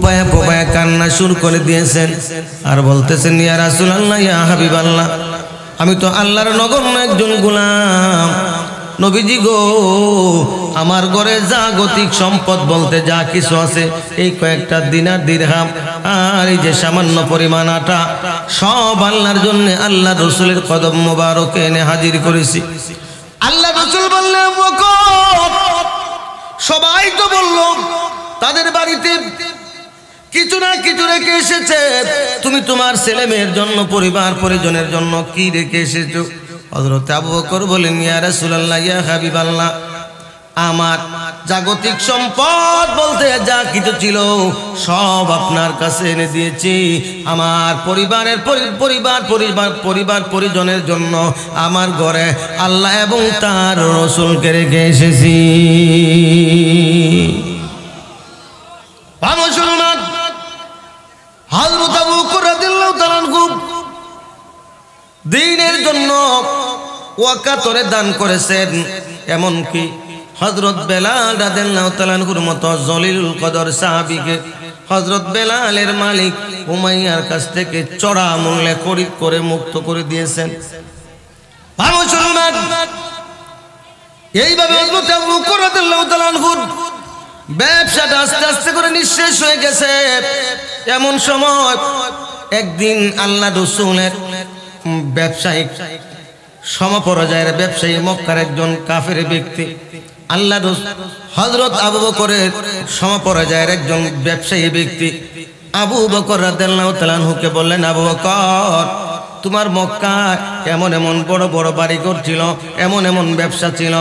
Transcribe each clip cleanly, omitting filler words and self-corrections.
কোপায়া কোপায়া কান্না শুরু করে দিয়েছেন আর বলতেছেন ইয়া রাসূলুল্লাহ ইয়া হাবিবাল্লাহ আমি তো আল্লাহর নগণ্য একজন গোলাম নবীজি গো আমার ঘরে জাগতিক সম্পদ বলতে যা কিছু আছে এই কয়েকটা দিনার দিরহাম আর এই যে সামান্য পরিমাণ আটা সব আল্লাহর জন্য আল্লাহ রাসূলের কদম মোবারকে এনে হাজির করেছি। আল্লাহ রাসূল বললেন সবাই তো বলল তাদের বাড়িতে কিছু না কিছু রেখে এসেছে, তুমি তোমার ছেলে মেয়ের জন্য পরিবার পরিজনের জন্য কি রেখে এসেছো? হযরত আবু বকর বলেন ইয়া রাসূলুল্লাহ ইয়া হাবিবাল্লাহ আমার জাগতিক সম্পদ বলতে যা কিছু ছিল সব আপনার কাছে এনে দিয়েছি। আমার পরিবার পরিজনের জন্য আমার ঘরে আল্লাহ এবং তার রাসূলকে রেখে এসেছি। মুসলমান হযরত আবু বকর রাদিয়াল্লাহু তাআলা আনহু দ্বীনের জন্য ওয়াকাতরে দান করেছেন। এমন কি হযরত বেলাল রাদিয়াল্লাহু তাআলা আনহুর মতো জলিলুল কদর সাহাবীকে হযরত বেলালের মালিক উমাইয়ার কাছ থেকে চড়া মূল্যে খরিদ করে মুক্ত করে দিয়েছেন। মুসলমান এইভাবে হযরত আবু বকর রাদিয়াল্লাহু তাআলা আনহুর ব্যবসাটা আস্তে আস্তে করে নিঃশেষ হয়ে গেছে। এমন সময় একদিন আল্লাহ রাসূলের ব্যবসায়িক সমপর্যায়ের ব্যবসায়ী মক্কার একজন কাফের ব্যক্তি আল্লাহ হযরত আবু বকরের সমপর্যায়ের একজন ব্যবসায়ী ব্যক্তি আবু বকর রাদিয়াল্লাহু তাআলা আনহুকে বললেন আবু বকর তোমার মক্কায় এমন এমন বড় বড় বাড়িঘর ছিল, এমন এমন ব্যবসা ছিল,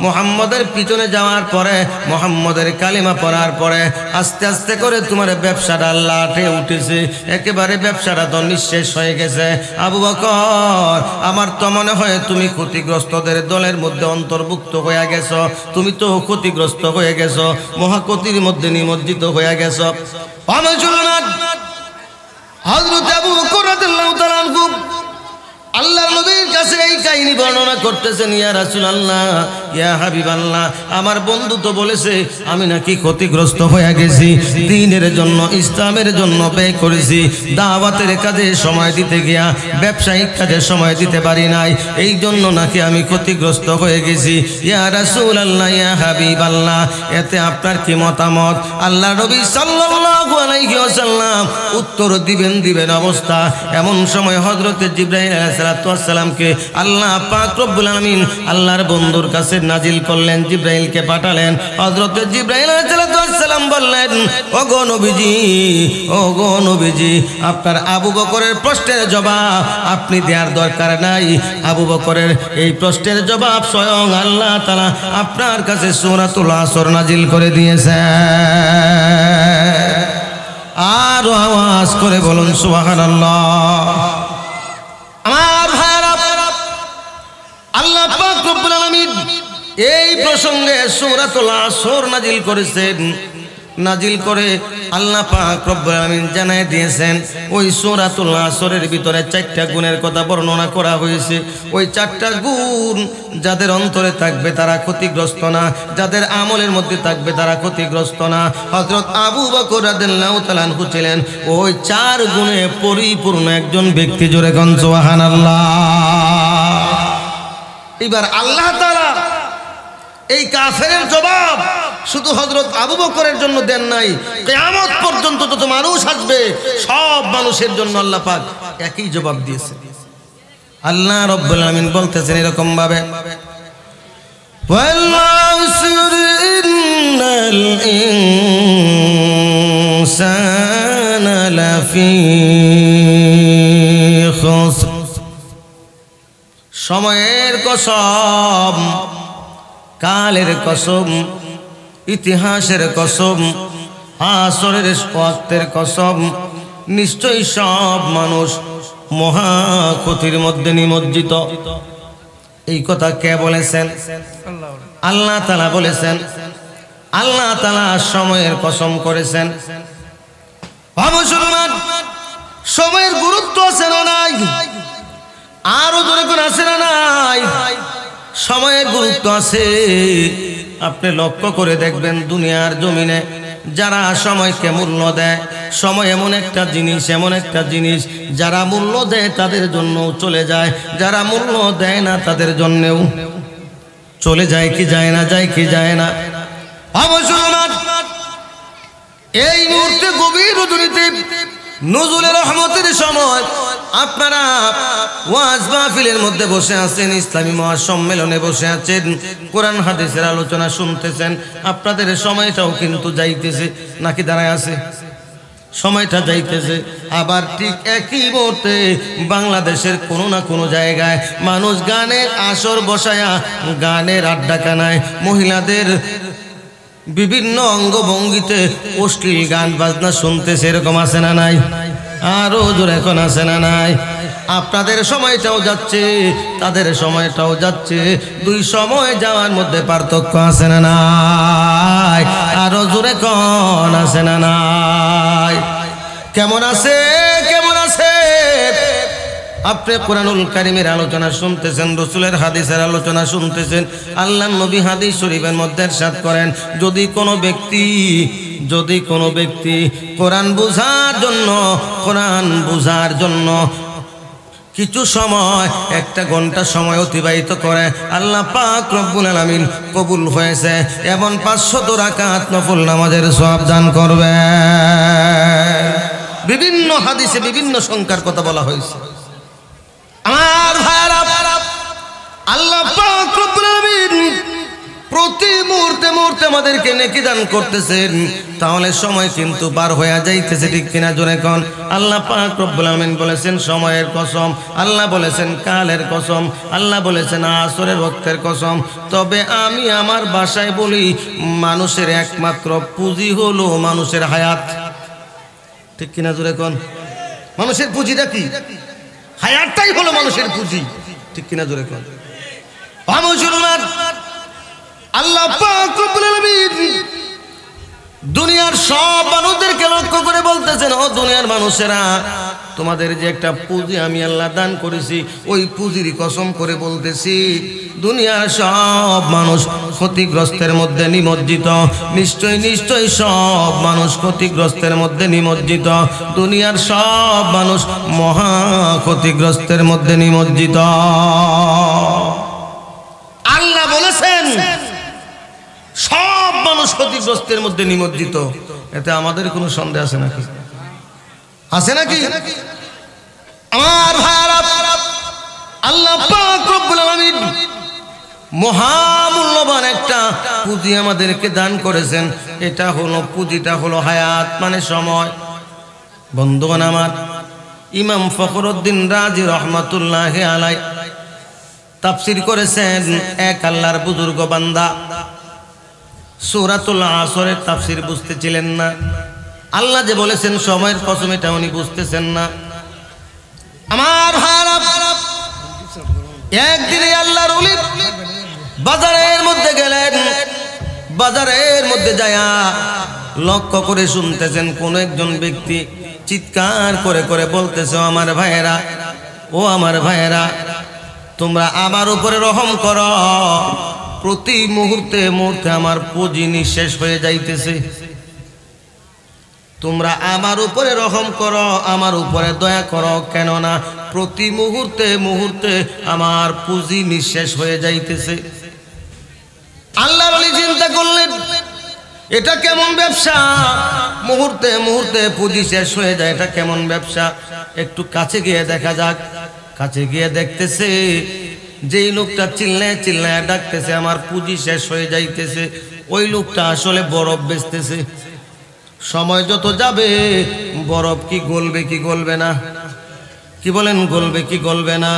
মুহাম্মদের পিছনে যাওয়ার পরে মুহাম্মদের কালিমা পড়ার পরে আস্তে আস্তে করে তোমার ব্যবসাটা লাটে উঠেছে, একেবারে ব্যবসাটা তো নিঃশেষ হয়ে গেছে। আবু বকর আমার তো মনে হয় তুমি ক্ষতিগ্রস্তদের দলের মধ্যে অন্তর্ভুক্ত হয়ে গেছো, তুমি তো ক্ষতিগ্রস্ত হয়ে গেছো, মহাক্ষতির মধ্যে নিমজ্জিত হয়ে গেছো। হযরত আবু বকর রাদিয়াল্লাহু তাআলা আনহু আল্লাহর নবীর কাছে এই কাহিনী বর্ণনা করতেছেন ইয়া রাসূলুল্লাহ ইয়া হাবিবাল্লাহ আমার বন্ধু তো বলেছে আমি নাকি ক্ষতিগ্রস্ত হয়ে গেছি, দ্বীনের জন্য ইসলামের জন্য ব্যয় করেছি, দাওয়াতের কাজে সময় দিতে গিয়া ব্যবসায়িক কাজে সময় দিতে পারি নাই, এই জন্য নাকি আমি ক্ষতিগ্রস্ত হয়ে গেছি। ইয়া রাসূলুল্লাহ ইয়া হাবিবাল্লাহ এতে আপনার কি মতামত? আল্লাহ নবী সাল্লাল্লাহু আলাইহি ওয়াসাল্লাম উত্তর দিবেন অবস্থা এমন সময় হযরত জিবরাইল আলাইহিস সালামকে আল্লাহ পাক রব্বুল আলামিন আল্লাহর বন্ধুর কাছে নাজিল করলেন, জিবরাইলকে পাঠালেন। হযরত জিবরাইল আলাইহিস সালাম বললেন ওগো নবীজি আপনার আবু বকরের প্রশ্নের জবাব আপনি দেওয়ার দরকার নাই, আবু বকরের এই প্রশ্নের জবাব স্বয়ং আল্লাহ তাআলা আপনার কাছে সূরাতুল আসর নাজিল করে দিয়েছে। আর আওয়াজ করে বলুন সুবহানাল্লাহ। আমার ভাইরা আল্লাহ পাক রব্বুল আলামিন এই প্রসঙ্গে সূরাতুল আসর নাজিল করেছেন। নাজিল করে আল্লাহ পাক রব্বুল আলামিন জানায় দিয়েছেন ওই সূরাতুল আসরের ভিতরে 4টা গুণের কথা বর্ণনা করা হয়েছে। ওই 4টা গুণ যাদের অন্তরে থাকবে তারা ক্ষতিগ্রস্ত না, যাদের আমলের মধ্যে থাকবে তারা ক্ষতিগ্রস্ত না। হযরত আবু বকর রাদিয়াল্লাহু তাআলা আনহু ছিলেন ওই 4 গুণে পরিপূর্ণ একজন ব্যক্তি। জোরে কোন সুবহানাল্লাহ। এবার আল্লাহ তাআলা এই কাফেরের জবাব শুধু হযরত আবু বকরের জন্য দেন নাই, কিয়ামত পর্যন্ত যত মানুষ আসবে সব মানুষের জন্য আল্লাহ পাক একই জবাব দিয়েছে। আল্লাহ রাব্বুল আলামিন বলতেছেন এরকম ভাবে ওয়াল আসরি ইন্নাল ইনসানা লাফি খুসর। সময়ের কসম, কালের কসম, ইতিহাসের কসম, আসরের ওয়াক্তের কসম, নিশ্চয়ই সব মানুষ মহা ক্ষতির মধ্যে নিমজ্জিত। এই কথা কে বলেছেন? আল্লাহ তাআলা বলেছেন। আল্লাহ তাআলা সময়ের কসম করেছেন। মুসলমান সময়ের গুরুত্ব আছে না নাই? আরো জোরে করে আছে না নাই? সময়ের গুরুত্ব আছে। আপনি লক্ষ্য করে দেখবেন দুনিয়ার জমিনে যারা সময়কে মূল্য দেয় সময় এমন একটা জিনিস যারা মূল্য দেয় তাদের জন্য চলে যায়, যারা মূল্য দেয় না তাদের জন্যও চলে যায় কি যায় না, যায় কি যায় না। এই মুহূর্তে গভীর রজনীতে নজরুলের রহমতের সময় আপনারা ওয়াজ মাহফিলের মধ্যে বসে আছেন, ইসলামী মহাসম্মেলনে বসে আছেন, কোরআন হাদিসের আলোচনা শুনতেছেন। আপনাদের সময়টাও কিন্তু যাইতেছে, নাকি দাঁড়ায় আছে? সময়টা যাইতেছে। আবার ঠিক একই মুহূর্তে বাংলাদেশের কোনো না কোনো জায়গায় মানুষ গানের আসর বসায়া গানের আড্ডাখানায় মহিলাদের বিভিন্ন অঙ্গভঙ্গিতে অশ্লীল গান বাজনা শুনতেছে, এরকম আছে না নাই? আরো জোরে এখন আছে না নাই? আপনাদের সময়টাও যাচ্ছে, তাদের সময়টাও যাচ্ছে, দুই সময় যাওয়ার মধ্যে পার্থক্য আছে না নাই? আরো জোরে কোন আছে না নাই? কেমন আছে, কেমন আছে? আপনি কোরআনুল কারীমের আলোচনা শুনতেছেন, রাসূলের হাদিসের আলোচনা শুনতেছেন। আল্লাহর নবী হাদিস শরীফের মধ্যে ইরশাদ করেন, যদি কোনো ব্যক্তি কোরআন বুঝার জন্য কিছু সময়, 1 ঘন্টা সময় অতিবাহিত করে, আল্লাহ পাক রব্বুল আলামিন কবুল হয়েছে এবং 500 রাকাত নফল নামাজের সওয়াব দান করবে। বিভিন্ন হাদিসে বিভিন্ন সংখ্যার কথা বলা হয়েছে। আমার ভাইরা, আল্লাহ পাক রব্বুল আলামিন প্রতি মুহূর্তে আমাদেরকে নেকি দান করতেছেন, তাহলে সময় কিন্তু পার হয়ে যাইতেছে, ঠিক কিনা জোরে কোন? আল্লাহ পাক রব্বুল আলামিন বলেছেন সময়ের কসম, আল্লাহ বলেছেন কালের কসম, আল্লাহ বলেছেন আসরের ওয়াক্তের কসম। তবে আমি আমার ভাষায় বলি, মানুষের একমাত্র পুঁজি হলো মানুষের হায়াত, ঠিক কিনা জোরে কোন? মানুষের পুঁজিটা কি? হায়াতটাই হলো মানুষের পুঁজি, ঠিক কিনা জোরে কোন? আল্লাহ পাক রব্বুল আলামিন দুনিয়ার সব মানুষদেরকে লক্ষ্য করে বলতেছেন, ও দুনিয়ার মানুষেরা, তোমাদের যে একটা পুঁজি আমি আল্লাহ দান করেছি, ওই পুঁজির কসম করে বলতেছি, দুনিয়ার সব মানুষ ক্ষতিগ্রস্তের মধ্যে নিমজ্জিত। নিশ্চয় সব মানুষ ক্ষতিগ্রস্তের মধ্যে নিমজ্জিত। দুনিয়ার সব মানুষ মহা ক্ষতিগ্রস্তের মধ্যে নিমজ্জিত। আল্লাহ বলেছেন সব মানুষ ক্ষতিগ্রস্তের মধ্যে নিমজ্জিত। এতে আমাদের কোনো সন্দেহ আছে নাকি? আছে নাকি? আমার ভাইরা, আল্লাহ পাক রব্বুল আলামিন মহামূল্যবান একটা পুঁজি আমাদেরকে দান করেছেন। এটা হলো পুঁজিটা হলো হায়াত, মানে সময়। বন্ধুগণ আমার, ইমাম ফখরুদ্দিন রাজি রহমাতুল্লাহি আলাইহি তাফসীর করেছেন, এক আল্লাহর বুজুর্গ বান্দা সূরাতুল আসরের তাফসীর বুঝতেছিলেন না। আল্লাহ যে বলেছেন সময়ের কসম, এটা উনি বুঝতেছেন না। আমার ভাইরা, একদিন আল্লাহর ওলি বাজারের মধ্যে গেলেন। বাজারের মধ্যে যায়া লক্ষ্য করে শুনতেছেন, কোন একজন ব্যক্তি চিৎকার করে করে বলতেছে, ও আমার ভাইয়েরা, তোমরা আমার উপরে রহম করো, প্রতি মুহূর্তে আমার পুঁজি নিঃশেষ হয়ে যাইতেছে। তোমরা আমার উপরে রহম করো, আমার উপরে দয়া করো, কেননা প্রতি মুহূর্তে আমার পুঁজি নিঃশেষ হয়ে যাইতেছে। আল্লাহর ওলি চিন্তা করলেন, এটা কেমন ব্যবসা? মুহূর্তে পুঁজি শেষ হয়ে যায়, এটা কেমন ব্যবসা? একটু কাছে গিয়ে দেখা যাক। কাছে গিয়ে দেখতেছে, যেই লোকটা চিল্লায় ডাকতেছে আমার পুঁজি শেষ হয়ে যাইতেছে, ওই লোকটা আসলে বরফ বেচতেছে। সময় যত যাবে বরফ কি গলবে কি গলবে না? কি বলেন, গলবে কি গলবে না?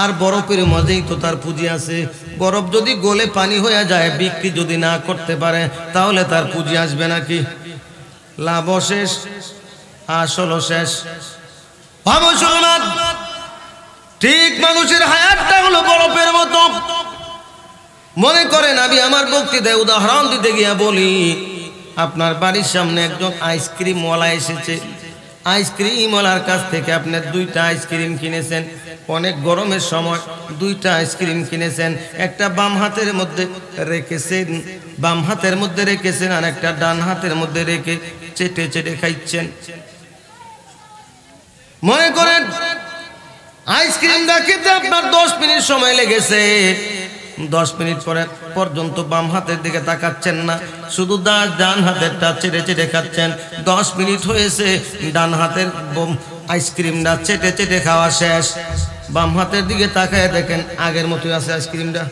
আর বরফের মধ্যেই তো তার পুঁজি আছে। বরফ যদি গলে পানি হয়ে যায়, বিক্রি যদি না করতে পারে, তাহলে তার পুঁজি আসবে নাকি? লাভ শেষ, আসলও শেষ। ভাবো মুসলমান, ঠিক মানুষের হায়াতটা হলো বরফের মতো। মনে করেন, আমি আমার বক্তৃতায় উদাহরণ দিতে গিয়া বলি, আপনার বাড়ির সামনে একজন আইসক্রিমওয়ালা এসেছে। আইসক্রিমওয়ালার কাছ থেকে আপনি 2টা আইসক্রিম কিনেছেন, অনেক গরমের সময় 2টা আইসক্রিম কিনেছেন, একটা বাম হাতের মধ্যে রেখেছেন, বাম হাতের মধ্যে রেখেছেন আর একটা ডান হাতের মধ্যে রেখে চেটে চেটে খাইছেন। মনে করেন আইসক্রিমটা খেতে আপনার 10 মিনিট সময় লেগেছে, 10 মিনিট পরে পর্যন্ত বাম হাতের দিকে তাকাচ্ছেন না, শুধু ডান হাতেরটা চেটে চেটে খাচ্ছেন। 10 মিনিট হয়েছে, ডান হাতের আইসক্রিমটা চেটে চেটে খাওয়া শেষ। বাম হাতের দিকে তাকায় দেখেন আগের মতোই আছে আইসক্রিমটা।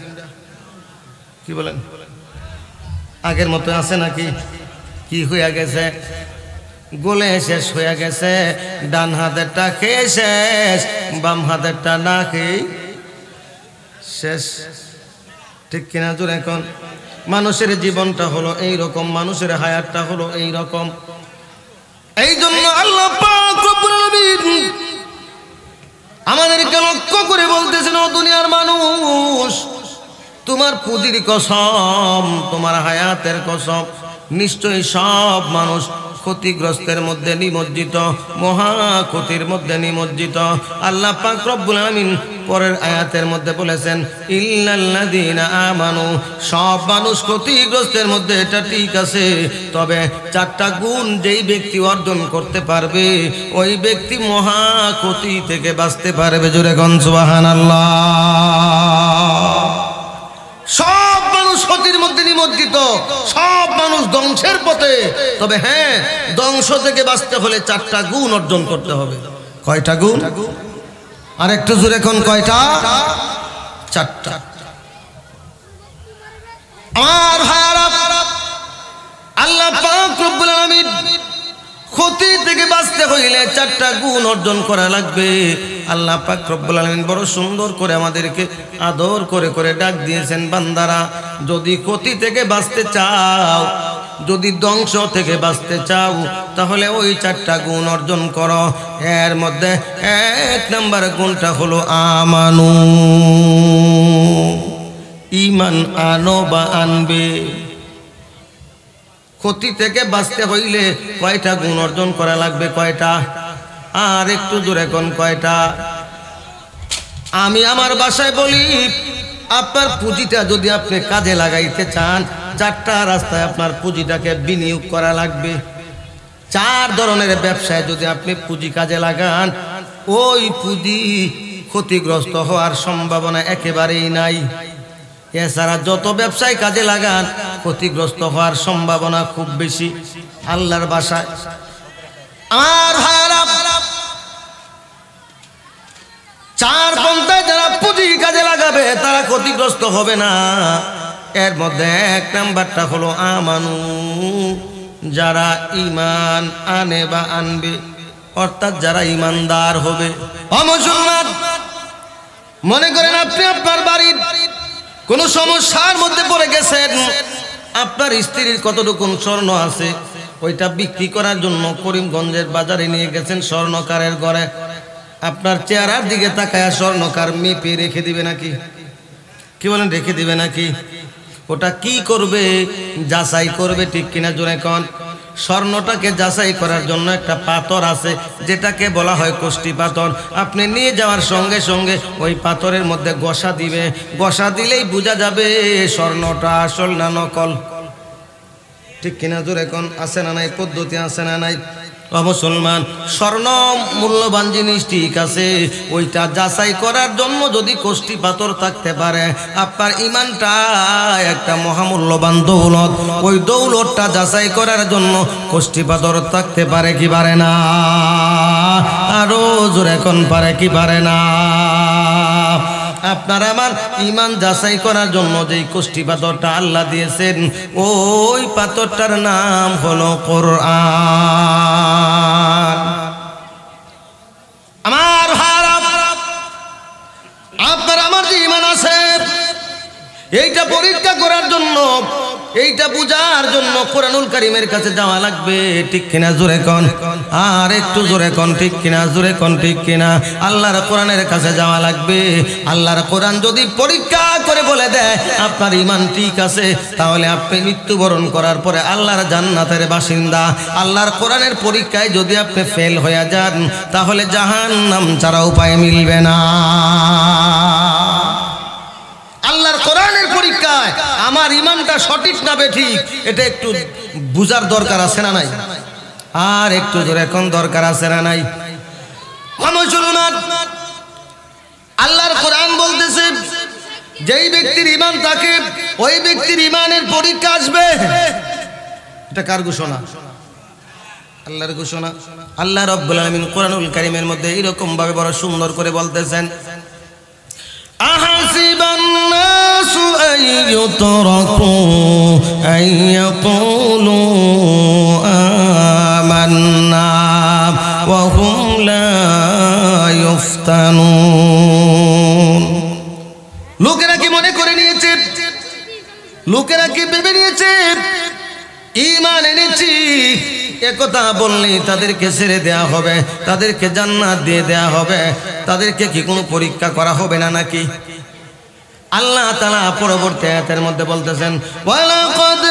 কি বলেন? আগের মতো আছে নাকি? কি হয়ে গেছে? গলে শেষ হয়ে গেছে। ডান হাতেরটা খেয়ে শেষ, বাম হাতেরটা না খেয়ে শেষ। ঠিক কিনা জোরে এখন? মানুষের জীবনটা হলো এই রকম, মানুষের হায়াতটা হলো এই রকম। এই জন্য আল্লাহ পাক রব্বুল আলামিন আমাদেরকে লক্ষ্য করে বলতেছেন, ও দুনিয়ার মানুষ, তোমার পুঁজির কসম, তোমার হায়াতের কসম, নিশ্চয়ই সব মানুষ ক্ষতিগ্রস্তের মধ্যে নিমজ্জিত, মহা ক্ষতির মধ্যে নিমজ্জিত। আল্লাহ পাক রব্বুল আলামিন পরের আয়াতের মধ্যে বলেছেন, ইল্লাল্লাযীনা আমানু, সব মানুষ ক্ষতিগ্রস্তের মধ্যে, এটা ঠিক আছে, তবে 4টা গুণ যেই ব্যক্তি অর্জন করতে পারবে ওই ব্যক্তি মহা ক্ষতি থেকে বাঁচতে পারবে। জোরে কোন সুবহানাল্লাহ। সব মানুষ ক্ষতির মধ্যে নিমজ্জিত, সব মানুষ ধ্বংসের পথে, তবে হ্যাঁ, ধ্বংস থেকে বাঁচতে হলে 4টা গুণ অর্জন করতে হবে। কয়টা গুণ? আর একটু জোরে কোন কয়টা? 4টা। আমার ভাইরা, আল্লাহ পাক রব্বুল আলামিন ক্ষতি থেকে বাঁচতে হইলে 4টা গুণ অর্জন করা লাগবে। আল্লাহ পাক রব্বুল আলামিন বড় সুন্দর করে আমাদেরকে আদর করে করে ডাক দিয়েছেন, বান্দারা যদি ক্ষতি থেকে বাঁচতে চাও, যদি ধ্বংস থেকে বাঁচতে চাও, তাহলে ওই 4টা গুণ অর্জন করো। এর মধ্যে 1 নম্বর গুণটা হলো আমানু, ঈমান আনো বা আনবে। ক্ষতি থেকে বাঁচতে হইলে কয়টা গুণ অর্জন করা লাগবে? কয়টা? আর একটু জোরে কোন কয়টা? আমি আমার ভাষায় বলি, আপনার পুঁজিটা যদি আপনি কাজে লাগাইতে চান, 4টা রাস্তায় আপনার পুঁজিটাকে বিনিয়োগ করা লাগবে। 4 ধরনের ব্যবসায় যদি আপনি পুঁজি কাজে লাগান, ওই পুঁজি ক্ষতিগ্রস্ত হওয়ার সম্ভাবনা একেবারেই নাই। এছাড়া যত ব্যবসায় কাজে লাগান, ক্ষতিগ্রস্ত হওয়ার সম্ভাবনা খুব বেশি। আল্লাহর ভাষায় আর ভাইরা, 4 পন্থায় যারা পুঁজি কাজে লাগাবে তারা ক্ষতিগ্রস্ত হবে না। এর মধ্যে 1 নাম্বারটা হলো আমানু, যারা ঈমান আনে বা আনবে, অর্থাৎ যারা ঈমানদার হবে। মুসলমান, মনে করেন আপনি আপনার বাড়ির কোন সমস্যার মধ্যে পড়ে গেছেন, আপনার স্ত্রীর কতটুকু স্বর্ণ আছে ওইটা বিক্রি করার জন্য করিমগঞ্জের বাজারে নিয়ে গেছেন স্বর্ণকারের ঘরে। আপনার চেহারার দিকে তাকায় স্বর্ণকার মেপে রেখে দিবে নাকি? কি বলেন? রেখে দিবে নাকি? ওটা কি করবে? যাচাই করবে। ঠিক কিনা জোরে কোন? স্বর্ণটাকে যাচাই করার জন্য একটা পাথর আছে, যেটাকে বলা হয় কোষ্ঠী পাথর। আপনি নিয়ে যাওয়ার সঙ্গে সঙ্গে ওই পাথরের মধ্যে ঘষা দিবে, ঘষা দিলেই বোঝা যাবে স্বর্ণটা আসল না নকল। ঠিক কিনা জোরে কোন? আছে না নাই? পদ্ধতি আছে না নাই? মুসলমান, স্বর্ণ মূল্যবান জিনিস ঠিক আছে, ওইটা যাচাই করার জন্য যদি কোষ্ঠী পাথর থাকতে পারে, আপনার ঈমানটা একটা মহামূল্যবান দৌলত, ওই দৌলতটা যাচাই করার জন্য কোষ্ঠী পাথর থাকতে পারে কি পারে না? আরো জোরে কোন পারে কি পারে না? আপনার আমার ঈমান যাচাই করার জন্য যেই কোষ্ঠী পাথরটা আল্লাহ দিয়েছেন, ওই পাথরটার নাম হলো কোরআন। আমার আপনার আমার যে ঈমান আছে, এইটা পরীক্ষা করার জন্য, এইটা বুঝার জন্য কোরআনুল কারীমের কাছে যাওয়া লাগবে। ঠিক কিনা জোরে কোন? আর একটু জোরে কোন ঠিক কিনা? জোরে কোন ঠিক কিনা? আল্লাহর কোরআনের কাছে যাওয়া লাগবে। আল্লাহর কোরআন যদি পরীক্ষা করে বলে দেয় আপনার ঈমান ঠিক আছে, তাহলে আপনি মৃত্যুবরণ করার পরে আল্লাহর জান্নাতের বাসিন্দা। আল্লাহর কোরআনের পরীক্ষায় যদি আপনি ফেল হয়ে যান, তাহলে জাহান্নাম ছাড়া উপায় মিলবে না। আল্লাহর কোরআনের পরীক্ষায় আমার ইমানটা সঠিক না বেঠিক এটা একটু বুঝার দরকার আছে না নাই? আর একটু জোরে এখন দরকার আছে না নাই? মুসলমান, আল্লাহর কোরআন বলতেছে যেই ব্যক্তির ঈমান থাকে ওই ব্যক্তির ঈমানের পরীক্ষা আসবে। এটা কার ঘোষণা? আল্লাহর ঘোষণা। আল্লাহ রাব্বুল আলামিন কোরআনুল কারীমের মধ্যে এরকম ভাবে বড় সুন্দর করে বলতেছেন, আহাসিবান নাসু আইয়ুতরাকু আইয়াকুলু আমান্না ওয়া হুম লা ইফতানুন। লোকেরা কি মনে করে নিয়েছে, লোকেরা কি ভেবে নিয়েছে ঈমান এনেছি একথা বললে তাদেরকে ছেড়ে দেয়া হবে, তাদেরকে জান্নাত দিয়ে দেয়া হবে, তাদেরকে কি কোনো পরীক্ষা করা হবে না নাকি? আল্লাহ তাআলা পরবর্তী আয়াতের মধ্যে বলতেছেন, ওয়ালাকাদ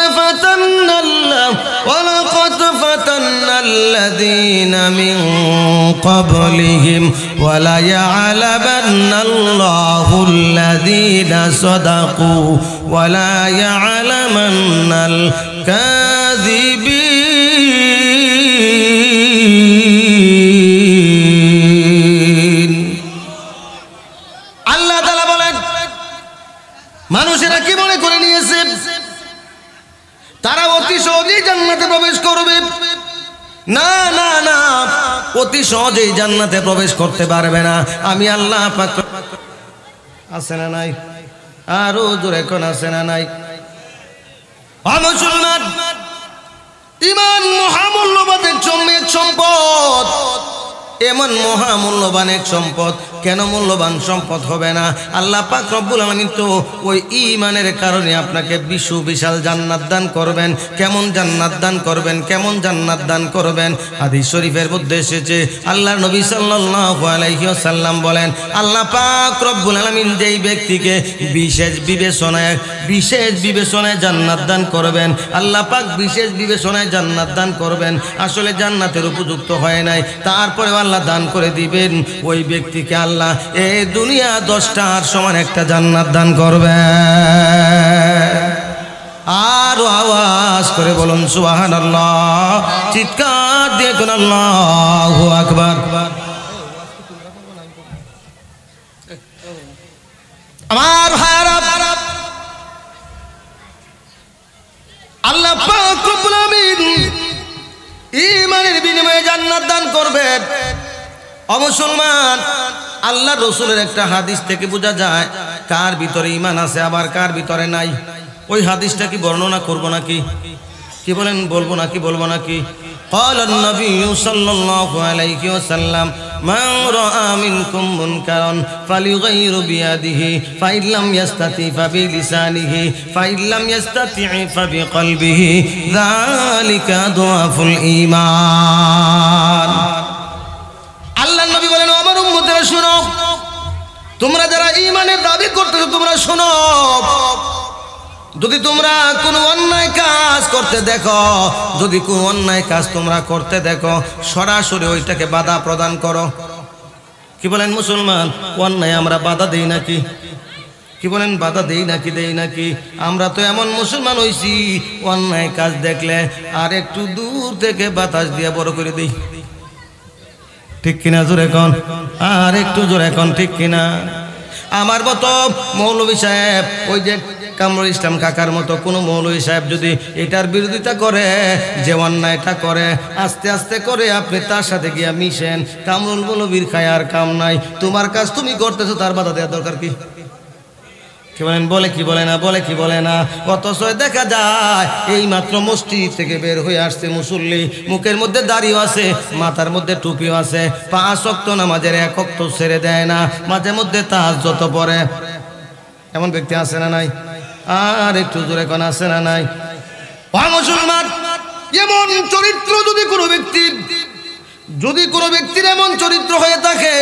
ফাতান্নাল্লাযীনা মিন ক্বাবলিহিম ওয়ালা ইয়া'লামান্নাল্লাহুল্লাযীনা সাদাকু ওয়ালা ইয়া'লামান্নাল কাযিবিন। আল্লাহ তাআলা বলেন, মানুষেরা কি মনে করে নিয়েছে তারা অতি সহজেই জান্নাতে প্রবেশ করবে? না না না, অতি সহজেই জান্নাতে প্রবেশ করতে পারবে না। আমি আল্লাহ পাক আছে না নাই? আরো জোরে কোন আছে না নাই? মুসলমান, ঈমান মহামূল্যবান এক সম্পদ, এমন মহামূল্যবান এক সম্পদ। কেন মূল্যবান সম্পদ হবে না? আল্লাহ পাক রব্বুল আলামিন তো ওই ঈমানের কারণে আপনাকে বিশাল জান্নাত দান করবেন। কেমন জান্নাত দান করবেন? কেমন জান্নাত দান করবেন? হাদিস শরীফের মধ্যে এসেছে, আল্লাহর নবী সাল্লাল্লাহু আলাইহি ওয়াসাল্লাম বলেন, আল্লাহ পাক রব্বুল আলামিন যেই ব্যক্তিকে বিশেষ বিবেচনায় জান্নাত দান করবেন, আল্লাহ পাক বিশেষ বিবেচনায় জান্নাত দান করবেন। আসলে জান্নাতের উপযুক্ত হয় নাই, তারপরে আল্লাহ দান করে দিবেন ওই ব্যক্তিকে আল্লাহ এই দুনিয়া 10টার সমান একটা জান্নাত দান করবে। আরো আওয়াজ করে বলুন সুবহানাল্লাহ, চিৎকার দিয়ে কোন আল্লাহু আকবার। আমার ভাইরা, আল্লাহ পাক রব্বুল আলামিন ঈমানের বিনিময়ে জান্নাত দান করবেন। মুসলমান, আল্লাহ রসুলের একটা হাদিস থেকে বোঝা যায় কার ভিতরে ঈমান আছে আবার কার ভিতরে নাই। ওই হাদিসটা কি বর্ণনা করব নাকি? কি বলেন, বলবো নাকি বলবো নাকি? قال النبي صلى الله عليه وسلم من رأى منكم منكرا فليغير بيده فإن لم يستطع فبلسانه فإن لم يستطع فبقلبه ذلك ضعف الإيمان। আল্লাহ নবী বলেন, আমার উম্মতেরা শোনো, তোমরা যারা ঈমানের দাবি করতেছো তোমরা শোনো, যদি তোমরা কোনো অন্যায় কাজ করতে দেখো, যদি কোনো অন্যায় কাজ তোমরা করতে দেখো, সরাসরি ওইটাকে বাধা প্রদান করো। কি বলেন মুসলমান? অন্যায় আমরা বাধা দেই নাকি? কি বলেন, বাধা দেই নাকি? দেই নাকি? আমরা তো এমন মুসলমান হইছি, অন্যায় কাজ দেখলে আর একটু দূর থেকে বাতাস দিয়ে বড় করে দিই। ঠিক কিনা? জোরে কোন, আর একটু জোরে কোন, ঠিক কিনা? আমার মতো মৌলভী সাহেব, ওই যে কামরুল ইসলাম কাকার মতো কোনো মৌলভী সাহেব যদি এটার বিরোধিতা করে, যে অন্যায়টা করে, আস্তে আস্তে করে আপনি তার সাথে গিয়া মিশেন, কামরুল মৌলভীর খায় আর কাম নাই, তোমার কাজ তুমি করতেছো, তার বাধা দেওয়ার দরকার কি? কি বলেন? বলে কি বলে না? বলে কি বলে না? অথচ দেখা যায় এই মাত্র মসজিদ থেকে বের হয়ে আসছে মুসল্লি, মুখের মধ্যে দাড়িও আছে, মাথার মধ্যে টুপিও আছে, 5 ওয়াক্ত নামাজের 1 ওয়াক্ত ছেড়ে দেয় না, মাঝে মধ্যে তাহাজ্জুদ পড়ে। এমন ব্যক্তি আছে না নাই? আর একটু জোরে কোন আছে না নাই? মুসলমান, এমন চরিত্র যদি কোনো ব্যক্তির এমন চরিত্র হয়ে থাকে,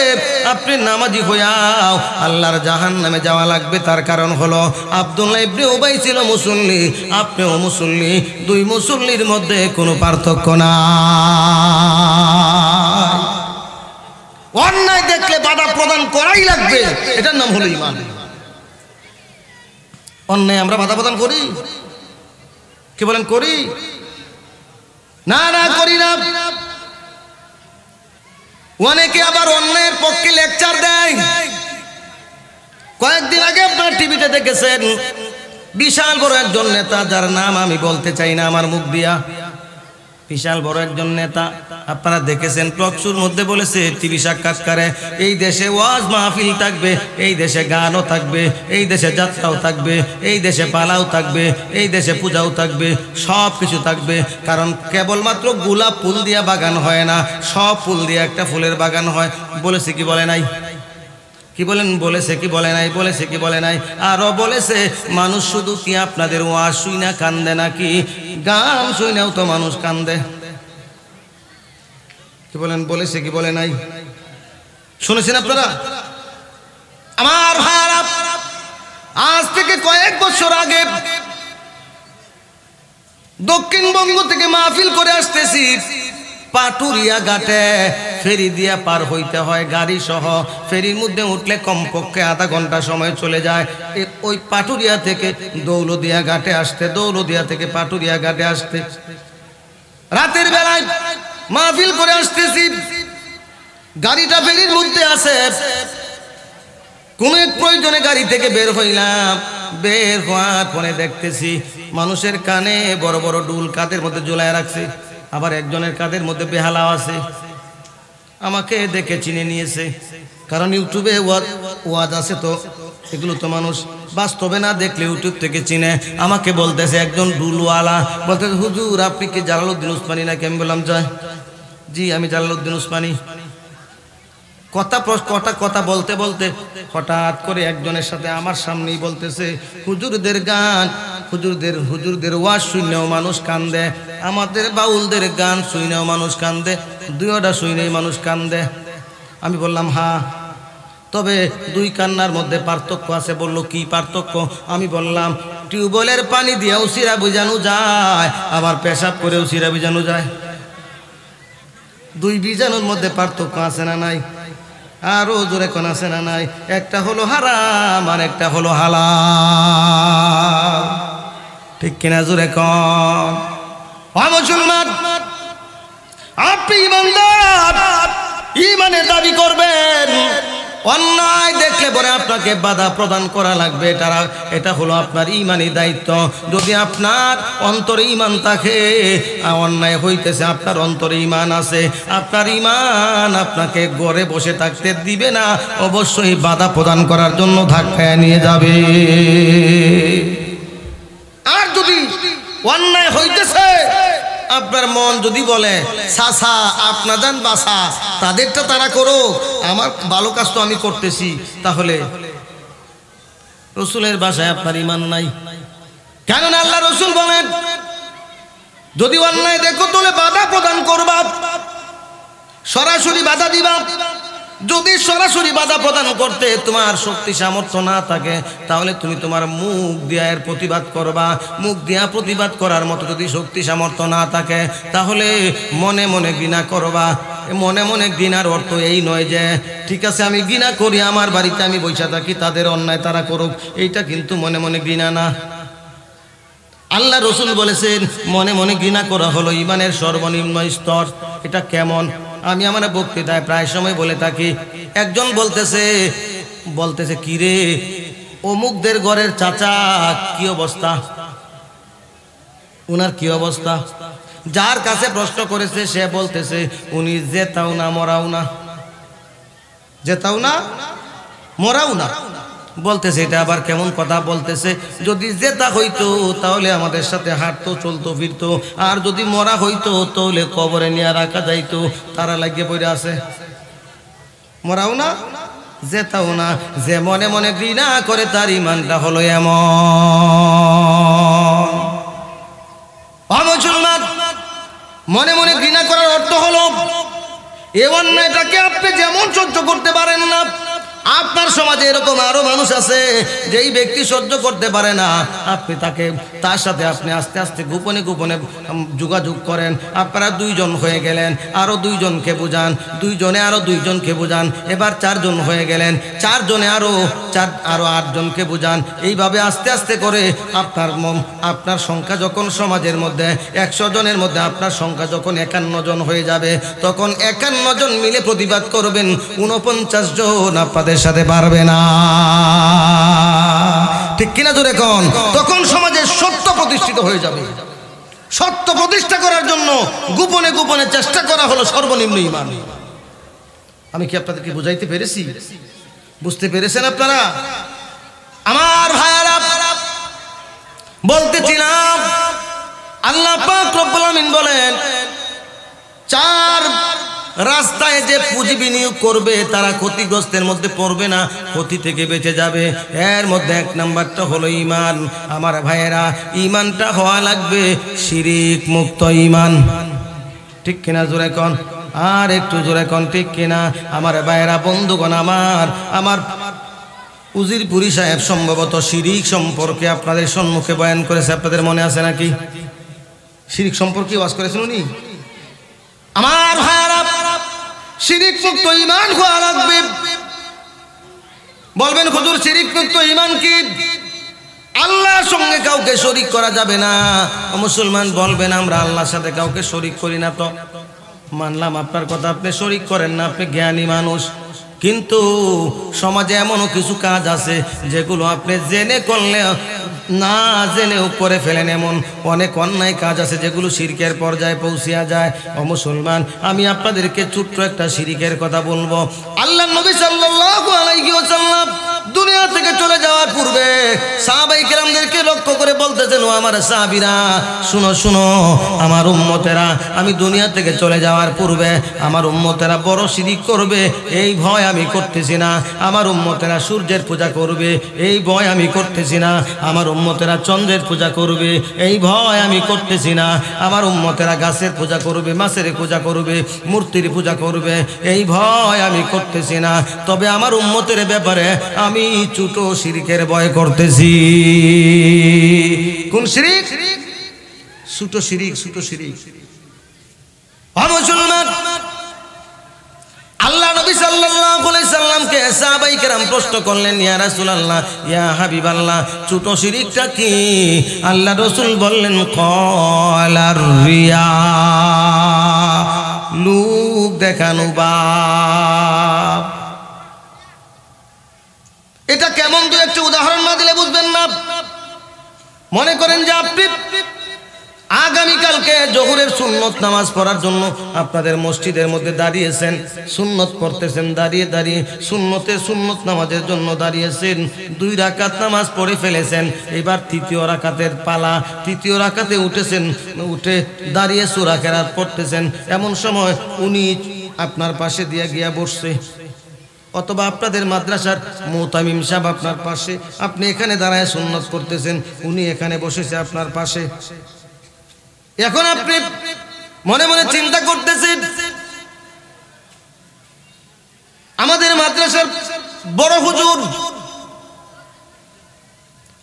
আপনি নামাজি হইয়াও আল্লাহর জাহান্নামে যাওয়া লাগবে। তার কারণ হলো আব্দুল্লাহ ইবনে উবাই ছিল মুসল্লি, আপনিও মুসল্লি, 2 মুসল্লির মধ্যে কোনো পার্থক্য নাই। অন্যায় দেখলে বাধা প্রদান করাই লাগবে, এটার নাম হলো ঈমান। অন্যায় আমরা বাধা প্রদান করি? কি বলেন, করি? না না, করি না। অনেকে আবার অন্যায়ের পক্ষে লেকচার দেয়। কয়েকদিন আগে আপনার টিভিতে দেখেছেন বিশাল বড় একজন নেতা, যার নাম আমি বলতে চাই না আমার মুখ দিয়া, বিশাল বড় একজন নেতা, আপনারা দেখেছেন টকশোর মধ্যে বলেছে, টিভি সাক্ষাৎকারে, এই দেশে ওয়াজ মাহফিল থাকবে, এই দেশে গানও থাকবে, এই দেশে যাত্রাও থাকবে, এই দেশে পালাও থাকবে, এই দেশে পূজাও থাকবে, সব কিছু থাকবে। কারণ কেবলমাত্র গোলাপ ফুল দিয়া বাগান হয় না, সব ফুল দিয়ে একটা ফুলের বাগান হয়। বলেছে কি বলে নাই? কি বলেন, বলেছে কি বলে নাই? বলেছে কি বলে নাই? আরো বলেছে, মানুষ শুধু কি আপনাদের ওয়াজ শুই না কান্দে নাকি, গান শুই নাও তো মানুষ কান্দে। কি বলেন, বলেছে কি বলে নাই? শুনেছেন আপনারা? আমার ভাইরা, আজ থেকে কয়েক বছর আগে দক্ষিণবঙ্গ থেকে মাহফিল করে আসতেছি, পাটুরিয়া ঘাটে ফেরি দিয়া পার হইতে হয় গাড়ি সহ। ফেরির মধ্যে উঠলে কমপক্ষে আধা ঘন্টা সময় চলে যায় ওই পাটুরিয়া থেকে দৌলদিয়া ঘাটে আসতে, দৌলদিয়া থেকে পাটুরিয়া ঘাটে আসতে। রাতের বেলায় মাহফিল করে আসতেছি, গাড়িটা ফেরির মধ্যে আছে। কোন এক প্রয়োজনে গাড়ি থেকে বের হইলাম, বের হওয়ার পরে দেখতেছি মানুষের কানে বড় বড় ডুল কাঁধের মধ্যে ঝুলায় রাখছে, আবার একজনের কাঁধের মধ্যে বেহালাও আছে। আমাকে দেখে চিনে নিয়েছে, কারণ ইউটিউবে ওয়াজ আছে, তো এগুলো তো মানুষ বাস্তবে না দেখলে ইউটিউব থেকে চিনে। আমাকে বলতেছে একজন ডুলওয়ালা, বলতেছে হুজুর আপনি কি জালালউদ্দিন উসমানী নাকি? আমি বললাম জি আমি জালালউদ্দিন উসমানী। কথা বলতে বলতে হঠাৎ করে একজনের সাথে আমার সামনেই বলতেছে, হুজুরদের গান, হুজুরদের ওয়াজ শুনেও মানুষ কান্দে, আমাদের বাউলদের গান শুনেও মানুষ কান্দে, দুইটা শুনেই মানুষ কান্দে। আমি বললাম হ্যাঁ, তবে দুই কান্নার মধ্যে পার্থক্য আছে। বলল কি পার্থক্য? আমি বললাম টিউবওয়েলের পানি দিয়েও সিরা বুঝানো যায়, আবার পেশাব করেও সিরা বুঝানো যায়। দুই বীজাণুর মধ্যে পার্থক্য আছে না নাই? আরো জোরে কোন আছে না নাই? একটা হলো হারাম আর একটা হলো হালাল, ঠিক কিনা? জোরে কোন। মুসলমান, আপনি ইমানদার, ইমানের দাবি করবেন, অন্যায় দেখলে পরে আপনাকে বাধা প্রদান করা লাগবে। এটা হলো আপনার ইমানি দায়িত্ব। যদি আপনার অন্তরে ইমান থাকে, অন্যায় হইতেছে, আপনার অন্তরে ইমান আছে, আপনার ইমান আপনাকে ঘরে বসে থাকতে দিবে না, অবশ্যই বাধা প্রদান করার জন্য ধাক্কায় নিয়ে যাবে। আর যদি অন্যায় হইতেছে, আপনার মন যদি বলে সাসা আপনা যান বাসা, তাদেরটা তারা করো, আমার ভালো কাজ তো আমি করতেছি, তাহলে রসুলের ভাষায় আপনার ইমান নাই। কেননা আল্লাহ রসুল বলেন, যদি অন্যায় দেখো তাহলে বাধা প্রদান করবা, সরাসরি বাধা দিবা। যদি সরাসরি বাধা প্রদান করতে তোমার শক্তি সামর্থ্য না থাকে, তাহলে তুমি তোমার মুখ দিয়া এর প্রতিবাদ করবা। মুখ দিয়া প্রতিবাদ করার মতো যদি শক্তি সামর্থ্য না থাকে, তাহলে মনে মনে ঘৃণা করবা। মনে মনে ঘৃণার অর্থ এই নয় যে ঠিক আছে আমি ঘৃণা করি, আমার বাড়িতে আমি বসে থাকি, তাদের অন্যায় তারা করুক, এইটা কিন্তু মনে মনে ঘৃণা না। আল্লাহ রসুল বলেছেন মনে মনে ঘৃণা করা হলো ইমানের সর্বনিম্ন স্তর। এটা কেমন? আমি আমার বক্তৃতায় প্রায় সময় বলে থাকি। একজন বলতেছে কি রে, অমুকদের ঘরের চাচা কি অবস্থা, উনার কি অবস্থা? যার কাছে প্রশ্ন করেছে সে বলতেছে উনি জেতাও না মরাও না, জেতাও না মরাও না। বলতেছে এটা আবার কেমন কথা বলতেছে? যদি জেতা হইতো তাহলে আমাদের সাথে হাঁটতো, চলতো, ফিরতো, আর যদি মরা হইতো তাহলে কবরে নিয়ে রাখা যাইতো। তারা লাগিয়ে পড়ে আছে, মরাও না জেতাও না। যে মনে মনে ঘৃণা করে তার ইমানটা হলো এমন। মুসলমান, মনে মনে ঘৃণা করার অর্থ হলো এই অন্যায়টাকে আপনি যেমন সহ্য করতে পারেন না, আপনার সমাজে এরকম আরো মানুষ আছে যেই ব্যক্তি সহ্য করতে পারে না, আপনি তার সাথে আপনি আস্তে আস্তে গোপনে গোপনে যোগাযোগ করেন। আপনারা 2 জন হয়ে গেলেন, আরো 2 জনকে বুঝান, 2 জনে আরো 2 জনকে বুঝান, এবার 4 জন হয়ে গেলেন, 4 জনে আরো 8 জনকে বুঝান। এইভাবে আস্তে আস্তে করে আপনার সংখ্যা যখন সমাজের মধ্যে 100 জনের মধ্যে আপনার সংখ্যা যখন 51 জন হয়ে যাবে, তখন 51 জন মিলে প্রতিবাদ করবেন, 49 জন আপনাদের সাথে পারবে না। ঠিক কিনা জোরে কোন? তখন সমাজে সত্য প্রতিষ্ঠিত হয়ে যাবে। সত্য প্রতিষ্ঠা করার জন্য গোপনে গোপনে চেষ্টা করা হলো সর্বনিম্ন ঈমান। আমি কি আপনাদেরকে বুঝাইতে পেরেছি? বুঝতে পেরেছেন আপনারা? আমার ভাইরা, বলতেছিলাম আল্লাহ পাক রব্বুল আমিন বলেন 4 রাস্তায় যে পুঁজি বিনিয়োগ করবে তারা ক্ষতিগ্রস্তের মধ্যে পড়বে না, ক্ষতি থেকে বেঁচে যাবে। এর মধ্যে 1 নাম্বারটা হলো ঈমান। আমার ভাইয়েরা, ঈমানটা হওয়া লাগবে শিরিক মুক্ত ঈমান। ঠিক কিনা জোরে কোন? আর একটু জোরে কোন, ঠিক কিনা? আমার ভাইয়েরা, বন্ধুগণ, আমার উজিরপুরি সাহেব সম্ভবত শিরিক সম্পর্কে আপনাদের সম্মুখে বয়ান করেছে, আপনাদের মনে আছে নাকি? শিরিক সম্পর্কে ওয়াজ করেছেন উনি। আমার ভাইয়েরা, শিরিক মুক্ত ঈমান হওয়া লাগবে। বলবেন হুজুর শিরিক মুক্ত ঈমান কি? আল্লাহর সঙ্গে কাউকে শরীক করা যাবে না। মুসলমান বলবেন আমরা আল্লাহর সাথে কাউকে শরীক করি না। তো মানলাম আপনার কথা, আপনি শরীক করেন না, আপনি জ্ঞানী মানুষ। কিন্তু সমাজে এমনও কিছু কাজ আছে যেগুলো আপনি জেনে করলে না জেনেও করে ফেলেন। এমন অনেক অন্যায় কাজ আছে যেগুলো শিরকের পর্যায়ে পৌঁছিয়া যায়। ও মুসলমান, আমি আপনাদেরকে ছোট্ট একটা শিরকের কথা বলবো। আল্লাহ নবী সাল্লাল্লাহু আলাইহি ওয়াসাল্লাম দুনিয়া থেকে চলে যাওয়ার পূর্বে সাহাবায়ে কেরামদেরকে লক্ষ্য করে বলতেছেন, ও আমার সাহাবীরা, শুনো শুনো আমার উম্মতেরা, আমি দুনিয়া থেকে চলে যাওয়ার পূর্বে আমার উম্মতেরা বড় শিরক করবে, এই ভয় আমি করতেছি না। আমার উম্মতেরা সূর্যের পূজা করবে, এই ভয় আমি করতেছি না। আমার উম্মতেরা চন্দ্রের পূজা করবে, এই ভয় আমি করতেছি না। আমার উম্মতেরা গাছের পূজা করবে, মাছের পূজা করবে, মূর্তির পূজা করবে, এই ভয় আমি করতেছি না। তবে আমার উম্মতের ব্যাপারে আমি ছোট শিরকের ভয় করতেছি। কোন শিরক? ছোট শিরক, ছোট শিরক। ও মুসলমান, আল্লাহ নবী সাল্লাল্লাহু আলাইহি সাল্লামকে সাহাবায়ে কেরাম প্রশ্ন করলেন, ইয়া রাসূলুল্লাহ, ইয়া হাবিবাল্লাহ, ছোট শিরকটা কি? আল্লাহ রাসূল বললেন, ক্বালার রিয়া, লোক দেখানো বাপ। এটা কেমন? দু একটা উদাহরণ না দিলে বুঝবেন না। মনে করেন যে আপনি আগামীকালকে জোহরের সুন্নত নামাজ পড়ার জন্য আপনাদের মসজিদের মধ্যে দাঁড়িয়েছেন, সুন্নত পড়তেছেন, দাঁড়িয়ে দাঁড়িয়ে সুন্নত নামাজের জন্য দাঁড়িয়েছেন, 2 রাকাত নামাজ পড়ে ফেলেছেন। এবার 3য় রাকাতের পালা, 3য় রাকাতে উঠেছেন, উঠে দাঁড়িয়ে সূরা কেরাত পড়তেছেন। এমন সময় উনি আপনার পাশে দিয়ে গিয়া বসছে, অথবা আপনাদের মাদ্রাসার মুতামিম সাহেব আপনার পাশে, আপনি এখানে দাঁড়ায় সুন্নত করতেছেন, উনি এখানে বসেছে আপনার পাশে। এখন আপনি মনে মনে চিন্তা করতেছেন, আমাদের মাদ্রাসার বড় হুজুর,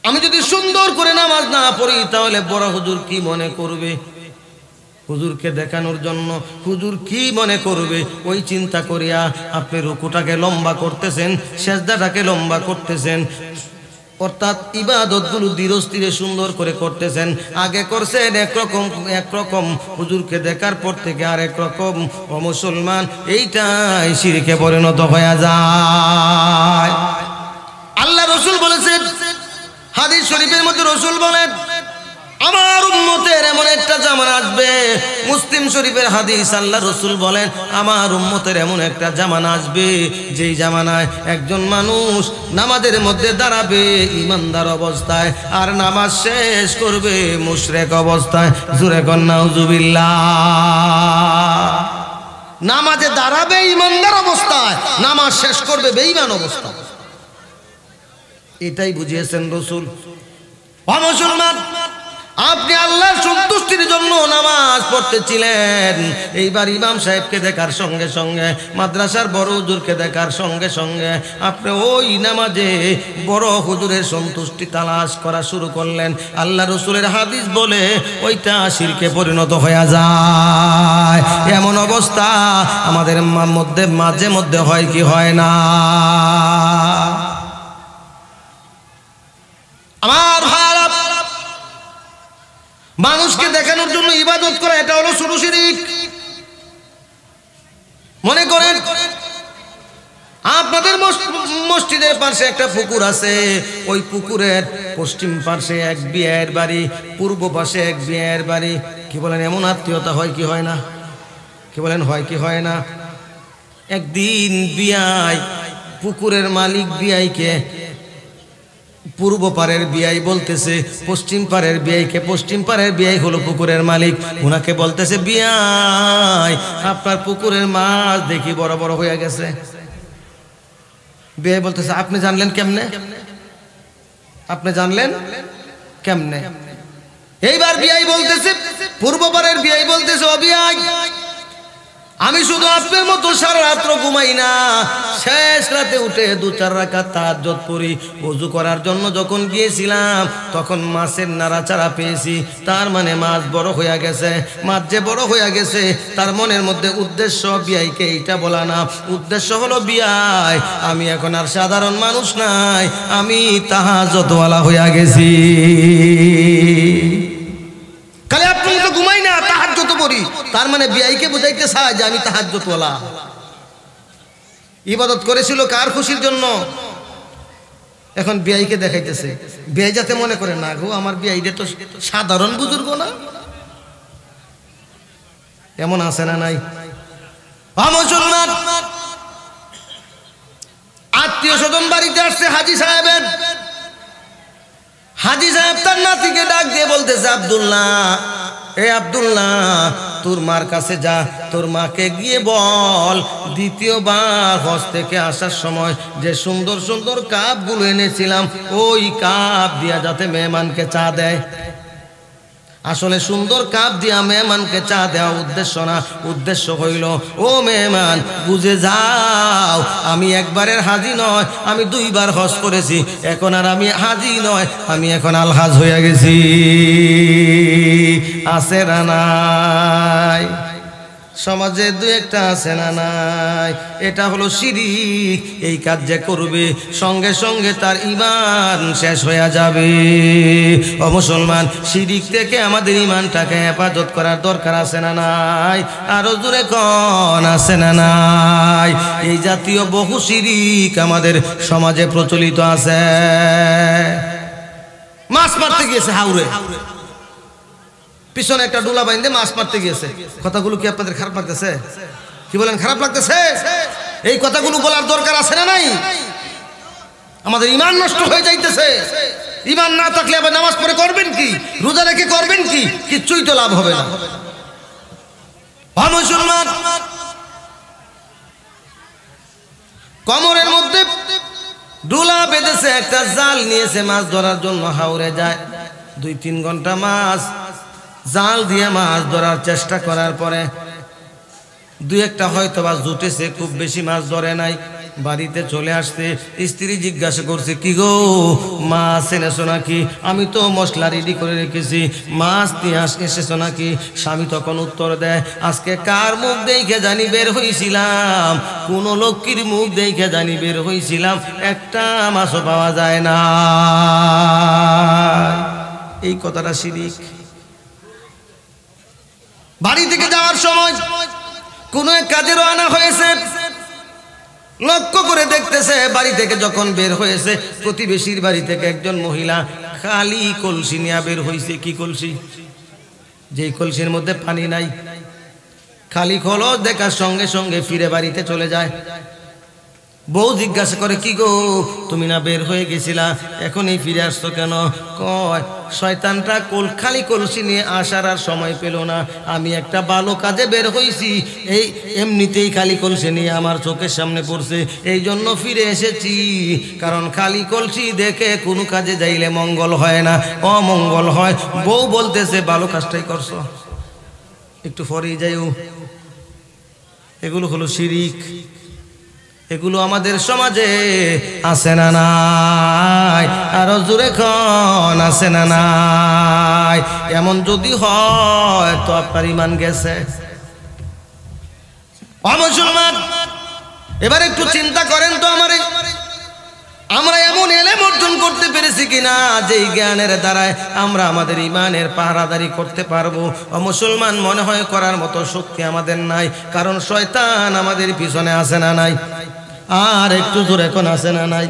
আমি যদি সুন্দর করে নামাজ না পড়ি তাহলে বড় হুজুর কি মনে করবে? হুজুরকে দেখানোর জন্য হুজুর কি মনে করবে? ওই চিন্তা করিয়া আপনি রুকুটাকে লম্বা করতেছেন, সেজদাটাকে লম্বা করতেছেন, অর্থাৎ ইবাদতগুলো ধীরস্থিরে সুন্দর করে করতেছেন। আগে করছেন একরকম, হুজুরকে দেখার পর থেকে আরেক রকম। ও মুসলমান, এইটাই শিরকে পরিণত হয়ে যায়। আল্লাহ রাসূল বলেছেন, হাদিস শরীফের মধ্যে রাসূল বলেন, আমার উম্মতের এমন একটা জামানা আসবে। মুসলিম শরীফের হাদিস, আল্লাহ রাসূল বলেন, আমার উম্মতের এমন একটা জামানা আসবে যেই জামানায় একজন মানুষ নামাজের মধ্যে দাঁড়াবে ঈমানদার অবস্থায়, আর নামাজ শেষ করবে মুশরিক অবস্থায়। জোরে কর নাউজুবিল্লাহ। নামাজে দাঁড়াবে ঈমানদার অবস্থায়, নামাজ শেষ করবে বেঈমান অবস্থায়। এটাই বুঝিয়েছেন রাসূল। ও মুসলমান, আপনি আল্লাহর সন্তুষ্টির জন্য নামাজ পড়তেছিলেন, এইবার ইমাম সাহেবকে দেখার সঙ্গে সঙ্গে, মাদ্রাসার বড় হুজুরকে দেখার সঙ্গে সঙ্গে আপনি ওই নামাজে বড় হুজুরের সন্তুষ্টি তালাশ করা শুরু করলেন। আল্লাহ রসুলের হাদিস বলে ওইটা শিরকে পরিণত হয়ে যায়। এমন অবস্থা আমাদের মধ্যে মাঝে মধ্যে হয় কি হয় না? আমার ভাইরা, মানুষকে দেখানোর জন্য ইবাদত করা এটা হলো ছোট শিরক। মনে করেন আপনাদের মসজিদের পাশে একটা পুকুর আছে, ওই পুকুরের পশ্চিম পাশে এক বিয়ের বাড়ি, পূর্ব পাশে এক বিয়ের বাড়ি। কি বলেন, এমন আত্মীয়তা হয় কি হয় না? কি বলেন, হয় কি হয় না? একদিন বিয়াই, পুকুরের মালিক বিয়াইকে পূর্ব পারের বিয়াই বলতেছে পশ্চিম পারের বিয়াইকে, পশ্চিম পারের বিয়াই হলো পুকুরের মালিক, উনাকে বলতেছে বিয়াই আপনার পুকুরের মাছ দেখি বড় বড় হয়ে গেছে। বিয়াই বলতেছে আপনি জানলেন কেমনে? আপনি জানলেন কেমনে? এইবার বিয়াই বলতেছে, পূর্ব পারের বিয়াই বলতেছে ও বিয়াই, আমি শুধু আপনার মতো সারা রাত্র ঘুমাই না, শেষ রাতে উঠে 2-4 রাকাত তাহাজ্জুদ পড়ি। ওযু করার জন্য যখন গিয়েছিলাম তখন মাছের নাড়াচাড়া পেয়েছি, তার মানে মাছ বড় হয়ে গেছে। মাছ যে বড় হয়ে গেছে তার মনের মধ্যে উদ্দেশ্য বিয়াইকে এইটা বলা না, উদ্দেশ্য হলো বিয়াই আমি এখন আর সাধারণ মানুষ নাই, আমি তাহাজ্জুদওয়ালা হয়ে গেছি। কালে আপনি তো ঘুমাই না, তাহাজ্জুদ পড়ি, তার মানে বিয়াইকে বুঝাইতে চায় যে আমি তাহাজ্জুদওয়ালা। ইবাদত করেছিল কার খুশির জন্য? এখন বিয়াইকে দেখাইতেছে, বিয়াই যাতে মনে করে না গো আমার বিয়াইটা তো সাধারণ বুজুর্গ না। এমন আছে না নাই? মুসলমান আত্মীয় স্বজন বাড়িতে আসছে হাজী সাহেবের, হাজী সাহেব তার নাতিকে ডাক দিয়ে বলতেছে আব্দুল্লাহ, এ আব্দুল্লাহ তোর মার কাছে যা, তোর মাকে গিয়ে বল দ্বিতীয়বার হজ থেকে আসার সময় যে সুন্দর সুন্দর কাপগুলো এনেছিলাম ওই কাপ দিয়া যাতে মেহমানকে চা দেয়। আসলে সুন্দর কাপ দিয়া মেহমানকে চা দেওয়া উদ্দেশ্য না, উদ্দেশ্য হইল ও মেহমান বুঝে যাও আমি একবারের হাজি নয়, আমি 2 বার হজ করেছি, এখন আর আমি হাজি নয়, আমি এখন আলহাজ হয়ে গেছি। আছে না নাই? সমাজে 2-1টা আছে না নাই? এটা হলো শিরক। এই কাজ যে করবে সঙ্গে সঙ্গে তার ঈমান শেষ হয়ে যাবে। ও মুসলমান, শিরক থেকে আমাদের ঈমানটাকে হেফাজত করার দরকার আছে না নাই? আরো জোরে কোন আছে না নাই? এই জাতীয় বহু শিরক আমাদের সমাজে প্রচলিত আছে। মাছ মারতে গিয়েছে হাওরে, পিছনে একটা ডুলা বাইন্ধে মাছ মারতে গিয়েছে। কথাগুলো কি আপনাদের খারাপ লাগতেছে? কি বলেন, খারাপ লাগতেছে? এই কথাগুলো বলার দরকার আছে না নাই? আমাদের ঈমান নষ্ট হয়ে যাইতেছে। ঈমান না থাকলে আবার নামাজ পড়ে করবেন কি, রোজা রেখে করবেন কি? কিচ্ছুই তো লাভ হবে না। মুসলমান কোমরের মধ্যে ডুলা বেঁধেছে, একটা জাল নিয়েছে, মাছ ধরার জন্য হাওরে যায়। 2-3 ঘন্টা মাছ জাল দিয়ে মাছ ধরার চেষ্টা করার পরে 2-1টা হয়তো বা জুটেছে, খুব বেশি মাছ ধরে নাই। বাড়িতে চলে আসতে স্ত্রী জিজ্ঞাসা করছে কি গো মাছ এনেছো নাকি? আমি তো মশলা রেডি করে রেখেছি, মাছ নিয়ে এসেছো নাকি? স্বামী তখন উত্তর দেয় আজকে কার মুখ দেখে জানি বের হয়েছিলাম, কোন লক্ষ্মীর মুখ দেখে জানি বের হয়েছিলাম, একটা মাছও পাওয়া যায় না। এই কথাটা শিরক। বাড়ি থেকে যাওয়ার সময় কোনো এক কাজের আনা হয়েছে, লক্ষ্য করে দেখতেছে বাড়ি থেকে যখন বের হয়েছে প্রতিবেশীর বাড়ি থেকে একজন মহিলা খালি কলসি নিয়ে বের হয়েছে। কি কলসি? যেই কলসির মধ্যে পানি নাই, খালি খোলস দেখার সঙ্গে সঙ্গে ফিরে বাড়িতে চলে যায়। বউ জিজ্ঞাসা করে, কি গো তুমি না বের হয়ে গেছিলা, এখনই ফিরে আসছো কেন? কয় শয়তানটা খালি কলসি নিয়ে আসার আর সময় পেল না, আমি একটা ভালো কাজে বের হইছি, এই এমনিতেই খালি কলসি নিয়ে আমার চোখের সামনে পড়ছে, এই জন্য ফিরে এসেছি। কারণ খালি কলসি দেখে কোনো কাজে যাইলে মঙ্গল হয় না, অমঙ্গল হয়। বউ বলতেছে ভালো কাজটাই করছো, একটু পরেই যাইও। এগুলো হলো শিরিক, এগুলো আমাদের সমাজে আছে না নাই? আরো জোরে কোন আছে না নাই? এমন যদি হয় তো আপনার ঈমান গেছে। মুসলমান, এবার একটু চিন্তা করেন তো, আমরা এমন এলেম অর্জন করতে পেরেছি কিনা যেই জ্ঞানের দ্বারায় আমরা আমাদের ঈমানের পাহারাদারি করতে পারবো? মুসলমান, মনে হয় করার মতো শক্তি আমাদের নাই, কারণ শয়তান আমাদের পিছনে আছে না নাই? আর একটু জোরে এখন আছে না নাই?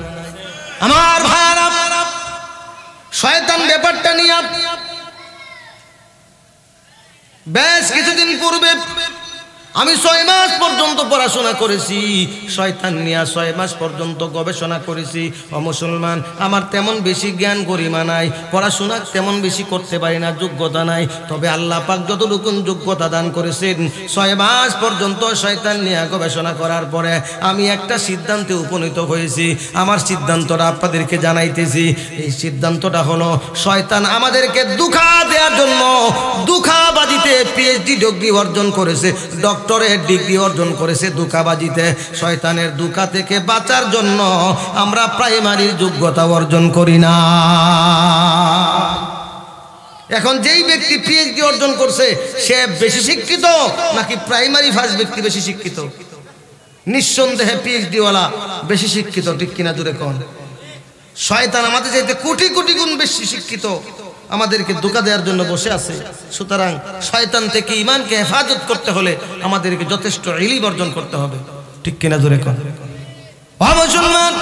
আমার ভাইরা, শয়তান ব্যাপারটা নিয়ে বেশ কিছুদিন পূর্বে আমি 6 মাস পর্যন্ত পড়াশোনা করেছি, শয়তান নিয়ে 6 মাস পর্যন্ত গবেষণা করেছি। মুসলমান, আমার তেমন বেশি জ্ঞান গরিমা নাই, পড়াশোনা তেমন বেশি করতে পারি না, যোগ্যতা নাই। তবে আল্লাহ পাক যতটুকু যোগ্যতা দান করেছেন, 6 মাস পর্যন্ত শয়তান নিয়ে গবেষণা করার পরে আমি একটা সিদ্ধান্তে উপনীত হয়েছি। আমার সিদ্ধান্তটা আপনাদেরকে জানাইতেছি। এই সিদ্ধান্তটা হলো, শয়তান আমাদেরকে ধোঁকা দেওয়ার জন্য ধোঁকাবাজিতে পিএইচডি ডিগ্রি অর্জন করেছে, ডক্টরেট ডিগ্রি অর্জন করেছে ধোঁকাবাজিতে। শয়তানের ধোঁকা থেকে বাঁচার জন্য আমরা প্রাইমারির যোগ্যতা অর্জন করি না। এখন যেই ব্যক্তি পিএইচডি অর্জন করছে সে বেশি শিক্ষিত নাকি প্রাইমারি ফার্স্ট ব্যক্তি বেশি শিক্ষিত? নিঃসন্দেহে পিএইচডি ওয়ালা বেশি শিক্ষিত, ঠিক কিনা জোরে কোন? শয়তান আমাদের চাইতে কোটি কোটি গুণ বেশি শিক্ষিত, আমাদেরকে ধোঁকা দেওয়ার জন্য বসে আছে। সুতরাং শয়তান থেকে ঈমানকে হেফাজত করতে হলে আমাদেরকে যথেষ্ট ইলম অর্জন করতে হবে, ঠিক কিনা জোরে কোন? মুসলমান,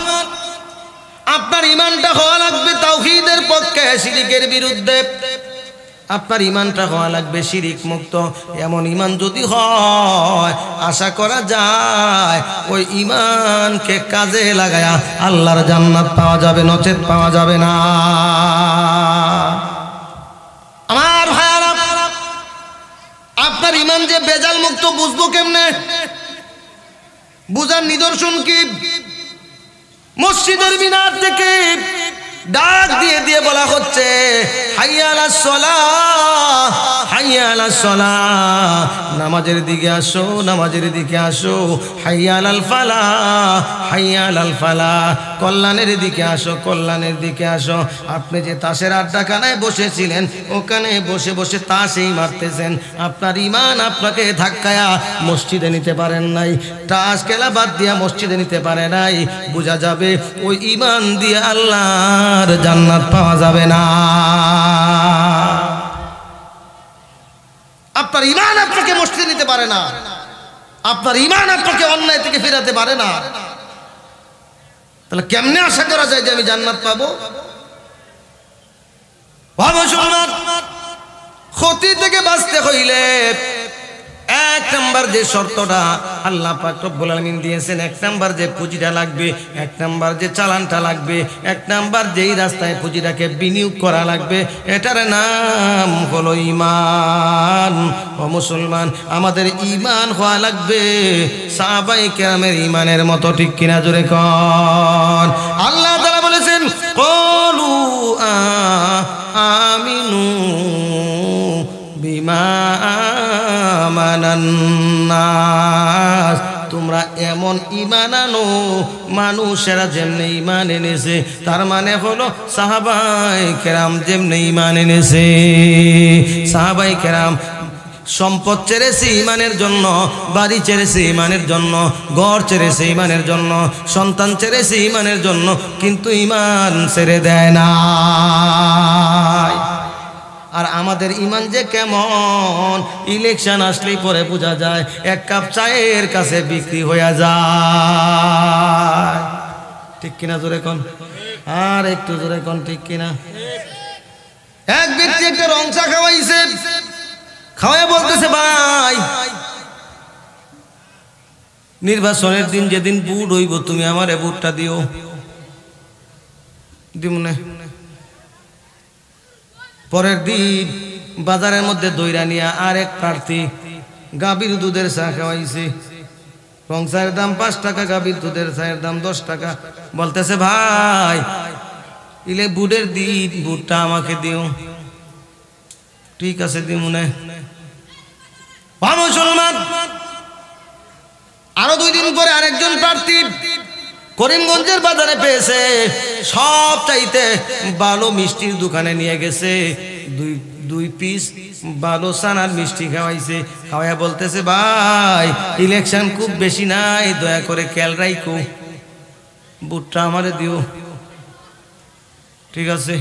আপনার ঈমানটা হওয়া লাগবে তাওহীদের পক্ষে, শিরকের বিরুদ্ধে। আপনার ঈমানটা হওয়া লাগবে শিরিক মুক্ত। এমন ঈমান যদি হয়, আশা করা যায় ওই ঈমানকে কাজে লাগায়া আল্লাহর জান্নাত পাওয়া যাবে, নচেত পাওয়া যাবে না। আমার ভাইরা, আপনার ঈমান যে বেজাল মুক্ত বুঝবো কেমনে? বুঝার নিদর্শন কি? মসজিদের মিনার থেকে ডাক দিয়ে দিয়ে বলা হচ্ছে, হাইয়া আলাস সালাহ, হাইয়া আলাস সালাহ, নামাজের দিকে আসো, নামাজের দিকে আসো। হাইয়া আলাল ফালাহ, হাইয়া আলাল ফালাহ, কল্যাণের দিকে আসো, কল্যাণের দিকে আসো। আপনি যে তাসের আড্ডাখানায় বসেছিলেন, ওখানে বসে বসে তাসেই মারতেছেন, আপনার ঈমান আপনাকে ধাক্কায়া মসজিদে নিতে পারেন নাই, তাস খেলা বাদ দিয়া মসজিদে নিতে পারে নাই। বোঝা যাবে ওই ঈমান দিয়ে আল্লাহর জান্নাত পাওয়া যাবে না। আপনার ঈমান আপনাকে মসজিদে নিতে পারে না, আপনার ঈমান আপনাকে অন্যায় থেকে ফেরাতে পারে না। তাহলে কেমনে আশা করা যায় যে আমি জান্নাত পাবো? মুসলমান, ক্ষতি থেকে বাঁচতে হইলে 1 নাম্বার যে শর্তটা আল্লাহ পাক রব্বুল আলামিন দিয়েছেন, 1 নাম্বার যে পুঁজিটা লাগবে, 1 নাম্বার যে চালানটা লাগবে, 1 নাম্বার যেই রাস্তায় পুঁজিটাকে বিনিয়োগ করা লাগবে, এটার নাম হলো ঈমান। ও মুসলমান, আমাদের ঈমান হওয়া লাগবে সাহাবায়ে কেরামের ঈমানের মতো, ঠিক কিনা জোরে কোন? আল্লাহ তাআলা বলেছেন, ক্বালু আমিনু বিমা আমানান নাস, তোমরা এমন ঈমান আনো মানুষেরা যেমনি ঈমান এনেছে, তার মানে হলো সাহাবায়ে কেরাম যেমনি ঈমান এনেছে। সাহাবায়ে কেরাম সম্পদ ছেড়েছে ঈমানের জন্য, বাড়ি ছেড়েছে ঈমানের জন্য, ঘর ছেড়েছে ঈমানের জন্য, সন্তান ছেড়েছে ঈমানের জন্য, কিন্তু ঈমান ছেড়ে দেয় না। আর আমাদের ঈমান যে কেমন, ইলেকশন আসলেই পরে বোঝা যায়, 1 কাপ চায়ের কাছে বিক্রি হয়ে যায়, ঠিক কিনা জোরে কোন? আর একটু জোরে কোন, ঠিক কিনা? এক ব্যক্তি একটা রং চা খাওয়াইছে, খাওয়াই বলতেছে, ভাই নির্বাচনের দিন যেদিন বুট হইব তুমি আমারে বুটটা দিও। দিমনে পরের দিন বাজারের মধ্যে দইরা নিয়া আরেক প্রার্থী গাভীর দুধের চা খাওয়াইছে। রং চায়ের দাম 5 টাকা, গাভীর দুধের চায়ের দাম 10 টাকা। বলতেছে ভাই ইলে বুটের দিন, বুটটা আমাকে দিও। ঠিক আছে দিমুনে। মুসলমান আরো 2 দিন পরে আরেকজন প্রার্থী করিমগঞ্জের বাজারে পেয়েছে, সব চাইতে ভালো মিষ্টির দোকানে নিয়ে গেছে, দুই পিস ভালো সানার মিষ্টি খাওয়াইছে। খাওয়াইয়া বলতেছে ভাই ইলেকশন খুব বেশি নাই, দয়া করে খেয়াল রাখো, বুটটা আমারে দিও। ঠিক আছে।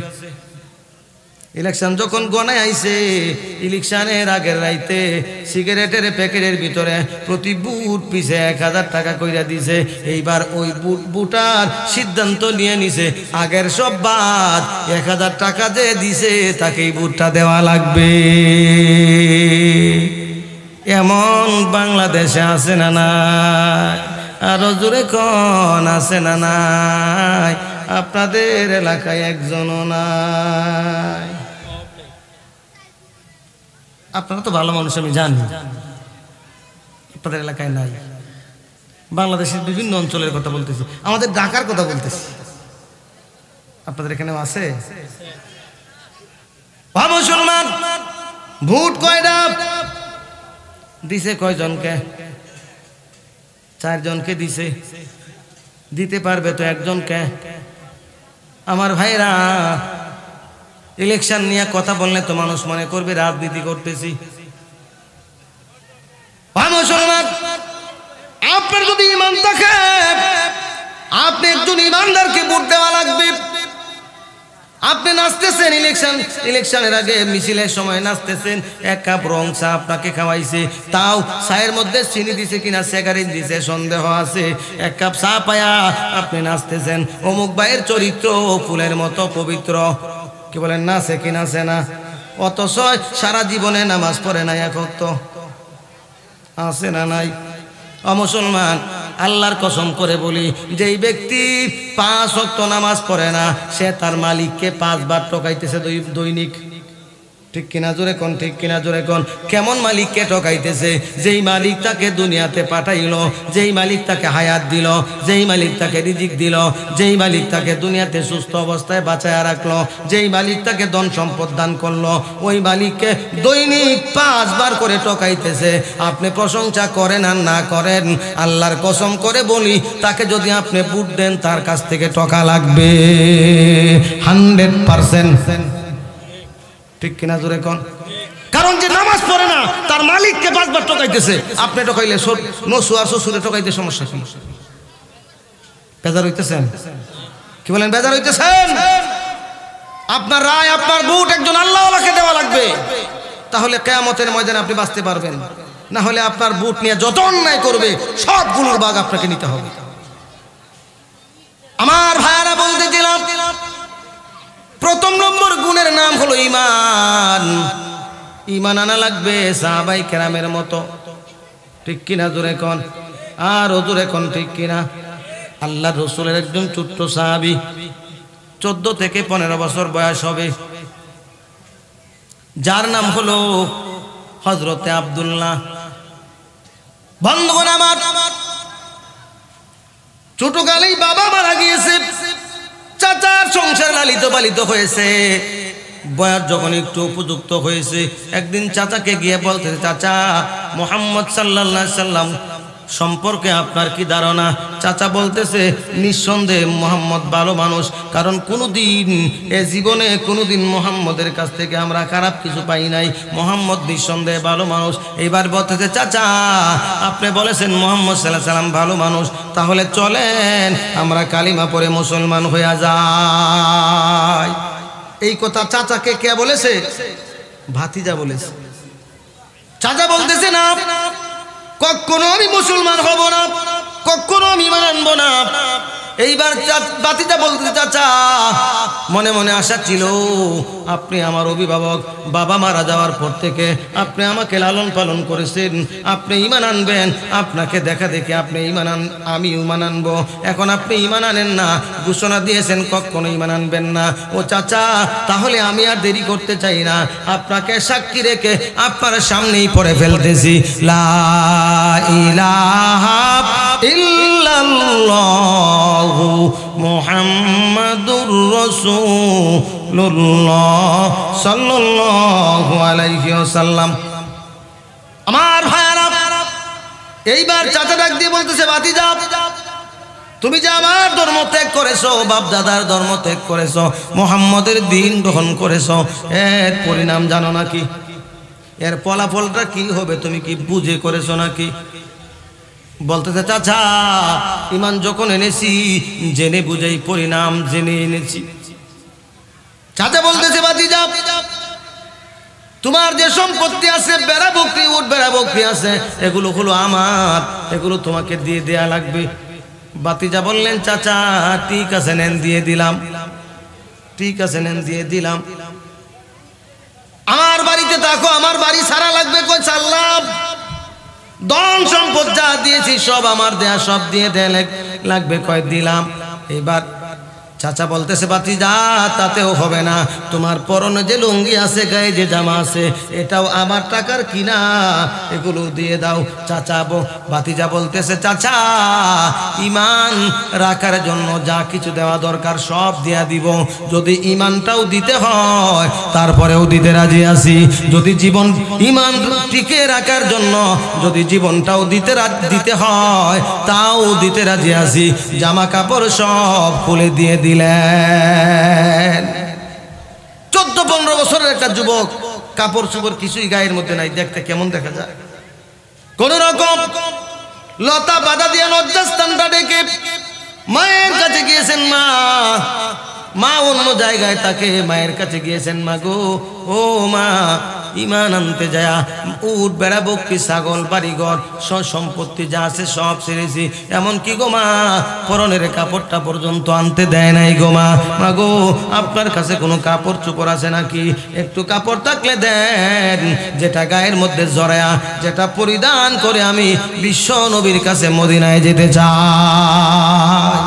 ইলেকশন যখন গনায় আইছে, ইলেকশনের আগের রাইতে সিগারেটের প্যাকেটের ভিতরে প্রতি বুট পিছে 1000 টাকা কইরা দিছে। এইবার ওই বুটার সিদ্ধান্ত নিয়ে নিছে আগের সব বাদ 1000 টাকা যে দিছে তাকেই বুটটা দেওয়া লাগবে। এমন বাংলাদেশে আছে না নাই? আরো জোরে কোন আছে না নাই? আপনাদের এলাকায় একজনও নাই। আপনারা তো ভালো মানুষ, আমি জানি, আপনাদের এলাকায় নাই। বাংলাদেশের বিভিন্ন অঞ্চলের কথা বলতেছি, আমাদের ঢাকার কথা বলতেছি। আপনাদের এখানেও আছে? মুসলমান ভোট কয়টা দিছে? কয়জনকে? 4 জনকে দিছে। দিতে পারবে তো একজনকে? আমার ভাইরা, ইলেকশন নিয়ে কথা বললে তো মানুষ মনে করবে রাজনীতি করতেছি। মুসলমান আপনার যদি ঈমান থাকে, আপনি একজন ঈমানদারকে ভোট দেওয়া লাগবে। আপনি নাচতেছেন ইলেকশনের আগে মিছিলের সময় নাচতেছেন, 1 কাপ রং চা আপনাকে খাওয়াইছে, তাও চায়ের মধ্যে চিনি দিছে কিনা সিগারেট দিছে সন্দেহ আছে। 1 কাপ চা পায়া আপনি নাচতেছেন। অমুক ভাইয়ের চরিত্র ফুলের মতো পবিত্র, কি বলেন, নাচে কি নাচে না? অথচ সারা জীবনে নামাজ পড়ে নাই, এক ওয়াক্ত আছে না নাই? মুসলমান আল্লাহর কসম করে বলি, যেই ব্যক্তি 5 ওয়াক্ত নামাজ পড়ে না, সে তার মালিককে 5 বার ঠকাইতেছে দৈনিক। ঠিক কিনা জোরে কোন? ঠিক কিনা জোরে কোন? কেমন মালিককে ঠকাইতেছে? যেই মালিক তাকে দুনিয়াতে পাঠাইলো, যেই মালিক তাকে হায়াত দিল, যেই মালিক তাকে রিজিক দিল, যেই মালিক তাকে দুনিয়াতে সুস্থ অবস্থায় বাঁচায় রাখলো, যেই মালিক তাকে ধন সম্পদ দান করলো, ওই মালিককে দৈনিক 5 বার করে ঠকাইতেছে। আপনি প্রশংসা করেন আর না করেন, আল্লাহর কসম করে বলি, তাকে যদি আপনি ভোট দেন তার কাছ থেকে টাকা লাগবে 100%। ঠিক কিনা জোরে কোন? কারণ যে নামাজ পড়ে না তার মালিককে 5 বার ঠকাইতেছে। আপনি ঠকাইলে নসু আর শ্বশুরে ঠকাইতে সমস্যা কি? বেজার হইতেছেন? কি বলেন, বেজার হইতেছেন? আপনার রায়, আপনার ভোট একজন আল্লাহওয়ালাকে দেওয়া লাগবে, তাহলে কিয়ামতের ময়দানে আপনি বাঁচতে পারবেন। না হলে আপনার ভোট নিয়ে যত অন্যায় করবে সবগুলোর ভাগ আপনাকে নিতে হবে। আমার ভাইয়ারা বলতেছিলাম, প্রথম নম্বর গুণের নাম হলো ঈমান। ঈমান আনা লাগবে সাহাবায়ে কেরামের মতো। ঠিক কিনা জোরে কোন? আর জোরে কোন ঠিক কিনা? আল্লাহর রাসূলের একজন ছোট্ট সাহাবী, 14 থেকে 15 বছর বয়স হবে, যার নাম হলো হযরতে আব্দুল্লাহ। বন্ধুগণ আমার, ছোটকালেই বাবা মারা গিয়েছে, চাচার সংসার লালিত পালিত হয়েছে। বয়স যখন একটু উপযুক্ত হয়েছে, একদিন চাচাকে গিয়ে বলতেছে, চাচা মুহাম্মদ সাল্লাল্লাহু আলাইহি সাল্লাম সম্পর্কে আপনার কি ধারণা? চাচা বলতেছে, নিঃসন্দেহে মুহাম্মদ ভালো মানুষ, কারণ কোনোদিন এ জীবনে কোনোদিন মুহাম্মদের কাছ থেকে আমরা খারাপ কিছু পাই নাই। মুহাম্মদ নিঃসন্দেহে ভালো মানুষ। এইবার বলতেছে, চাচা আপনি বলেছেন মুহাম্মদ সাল্লাল্লাহু আলাইহি সাল্লাম ভালো মানুষ, তাহলে চলেন আমরা কালিমা পড়ে মুসলমান হয়ে যাই। এই কথা চাচাকে কে বলেছে? ভাতিজা বলেছে। চাচা বলতেছে, না, কখনো আমি মুসলমান হব না, কখনো আমি ঈমান আনবো না। এইবার বাতিজা বলতে চাচা মনে মনে আশা ছিল আপনি আমার অভিভাবক, বাবা মারা যাওয়ার পর থেকে আপনি আমাকে লালন পালন করেছেন, আপনি ঈমান আনবেন, আপনাকে দেখা দেখে আপনি ঈমান আমি ঈমান আনবো। এখন আপনি ঈমান আনেন না, ঘোষণা দিয়েছেন কখনো ঈমান আনবেন না। ও চাচা তাহলে আমি আর দেরি করতে চাই না, আপনাকে সাক্ষী রেখে আপনার সামনেই পড়ে ফেলতেছি লা ইলাহা ইল্লাল্লাহু মুহাম্মাদুর রাসূলুল্লাহ সাল্লাল্লাহু আলাইহি ওয়াসাল্লাম। আমার ভাইরা এইবার চাচা ডাক দিয়ে বলতেছে ভাতিজা তুমি যে আমার ধর্ম ত্যাগ করেছো, বাপ দাদার ধর্ম ত্যাগ করেছো, মুহাম্মদের দ্বীন গ্রহণ করেছো, এর পরিণাম জানো নাকি? এর ফলাফলটা কি হবে তুমি কি বুঝে করেছো নাকি? বলতেছে চাচা ঈমান যখন এনেছি জেনে বুঝেই পরিণাম জেনে এনেছি। চাচা বলতেছে ভাতিজা তোমার যে সম্পত্তি আছে, বেড়া বকরি, উট বেড়া বকরি আছে, এগুলো হলো আমার, এগুলো তোমাকে দিয়ে দেয়া লাগবে। ভাতিজা বললেন চাচা ঠিক আছে নেন দিয়ে দিলাম, ঠিক আছে নেন দিয়ে দিলাম। আমার বাড়িতে থাকো, আমার বাড়ি সারা লাগবে, কই চাল্লাম ধন সম্পদ যা দিয়েছি সব আমার দেয়া, সব দিয়ে দেয়া লাগবে, কয় দিলাম। এবার চাচা বলতেছে ভাতিজা তাতেও হবে না, তোমার পরনে যে লুঙ্গি আছে, গায়ে যে জামা আছে, এটাও আমার টাকার কিনা, এগুলো দিয়ে দাও। চাচা ভাতিজা বলতেছে চাচা ঈমান রাখার জন্য যা কিছু দেওয়া দরকার সব দিয়া দিব, যদি ঈমানটাও দিতে হয় তারপরেও দিতে রাজি আছি, যদি জীবন ঈমান টিকে রাখার জন্য যদি জীবনটাও দিতে হয় তাও দিতে রাজি আছি। জামা কাপড় সব খুলে দিয়ে দিলেন। 14-15 বছরের একটা যুবক, কাপড় চোপড় কিছুই গায়ের মধ্যে নাই, দেখতে কেমন দেখা যায়, কোন রকম লতা বাধা দিয়ে লজ্জাস্থানটা ডেকে মায়ের কাছে গিয়েছেন। মা অন্য জায়গায় তাকে মায়ের কাছে গিয়েছেন, মা গো ও মা, ঈমান আনতে যায় উট বেড়া বকরি ছাগল বাড়িঘর সম্পত্তি যা আছে সব ছেড়েছি, এমন কি গো মা পরনের কাপড়টা পর্যন্ত আনতে দেয় নাই গো মা। মা গো আপনার কাছে কোনো কাপড় চোপড় আছে নাকি? একটু কাপড় থাকলে দেন, যেটা গায়ের মধ্যে জড়ায়া, যেটা পরিধান করে আমি বিশ্ব নবীর কাছে মদিনায় যেতে চাই।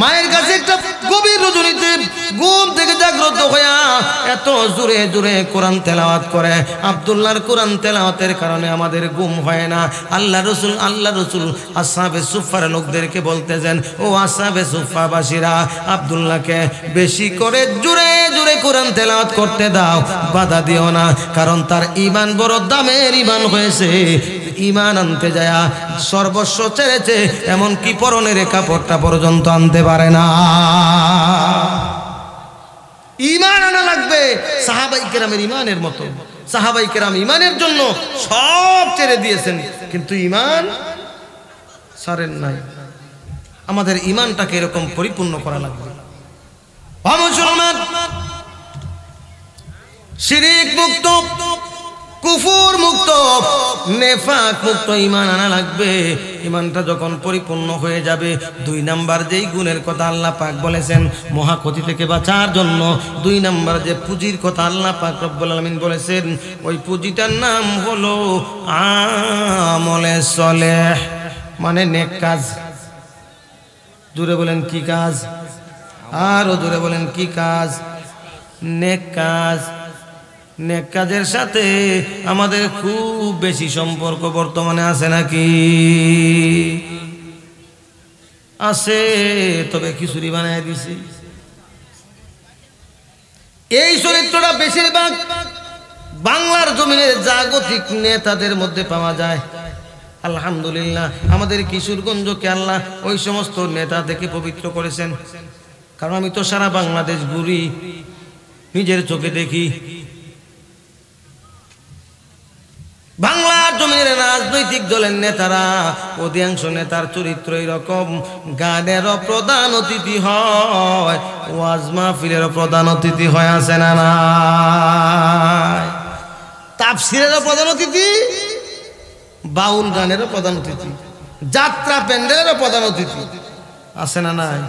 মায়ের কাছে একটা গভীর রজনীতে ঘুম থেকে জাগ্রত হইয়া এত জোরে জোরে কোরআন তেলাওয়াত করে। আব্দুল্লাহর কোরআন তেলাওয়াতের কারণে আমাদের ঘুম হয় না। আল্লাহ রসুল আসহাবে সুফার লোকদেরকে বলতেছেন, ও আসহাবে সুফাবাসীরা আব্দুল্লাহকে বেশি করে জোরে জোরে কোরআন তেলাওয়াত করতে দাও, বাধা দিও না, কারণ তার ঈমান বড় দামের ঈমান হয়েছে। ঈমান আনতে যায় সর্বস্ব ছেড়েছে, এমনকি পরনের কাপড়টা পর্যন্ত আনতে পারে না। ঈমান আনা লাগবে সাহাবায়ে কেরামের ঈমানের মতো। সাহাবায়ে কেরাম ঈমানের জন্য সব ছেড়ে দিয়েছেন, কিন্তু ঈমান ছাড়েন নাই। আমাদের ঈমানটাকে এরকম পরিপূর্ণ করা লাগবে। মুসলমান শিরক মুক্ত, কুফুর মুক্ত, নেফাক মুক্ত ঈমান আনা লাগবে। ঈমানটা যখন পরিপূর্ণ হয়ে যাবে, 2 নাম্বার যেই গুণের কথা আল্লাহ পাক বলেছেন মহাক্ষতি থেকে বাঁচার জন্য, 2 নাম্বার যে পুঁজির কথা আল্লাহ পাক রব্বুল আলামিন বলেছেন, ওই পুঁজিটার নাম হলো আমলে সলেহ, মানে নেক কাজ। জোরে বলেন কি কাজ? আরো জোরে বলেন কি কাজ? নেক কাজ। নেক কাজের সাথে আমাদের খুব বেশি সম্পর্ক বর্তমানে আছে নাকি? আছে, তবে খিচুড়ি বানায় দিছি। এই চরিত্রটা বেশিরভাগ বাংলার জমিনের জাগতিক নেতাদের মধ্যে পাওয়া যায়। আলহামদুলিল্লাহ আমাদের কিশোরগঞ্জকে আল্লাহ ওই সমস্ত নেতা থেকে পবিত্র করেছেন। কারণ আমি তো সারা বাংলাদেশ ঘুরি, নিজের চোখে দেখি বাংলার জমিনের রাজনৈতিক দলের নেতারা, অধিকাংশ নেতার চরিত্র এরকম। গানেরও প্রধান অতিথি হয়, ওয়াজ মাহফিলেরও প্রধান অতিথি হয়, আছে না নাই? তাফসিরেরও প্রধান অতিথি, বাউল গানেরও প্রধান অতিথি, যাত্রা প্যান্ডেলেরও প্রধান অতিথি। আছে না নাই?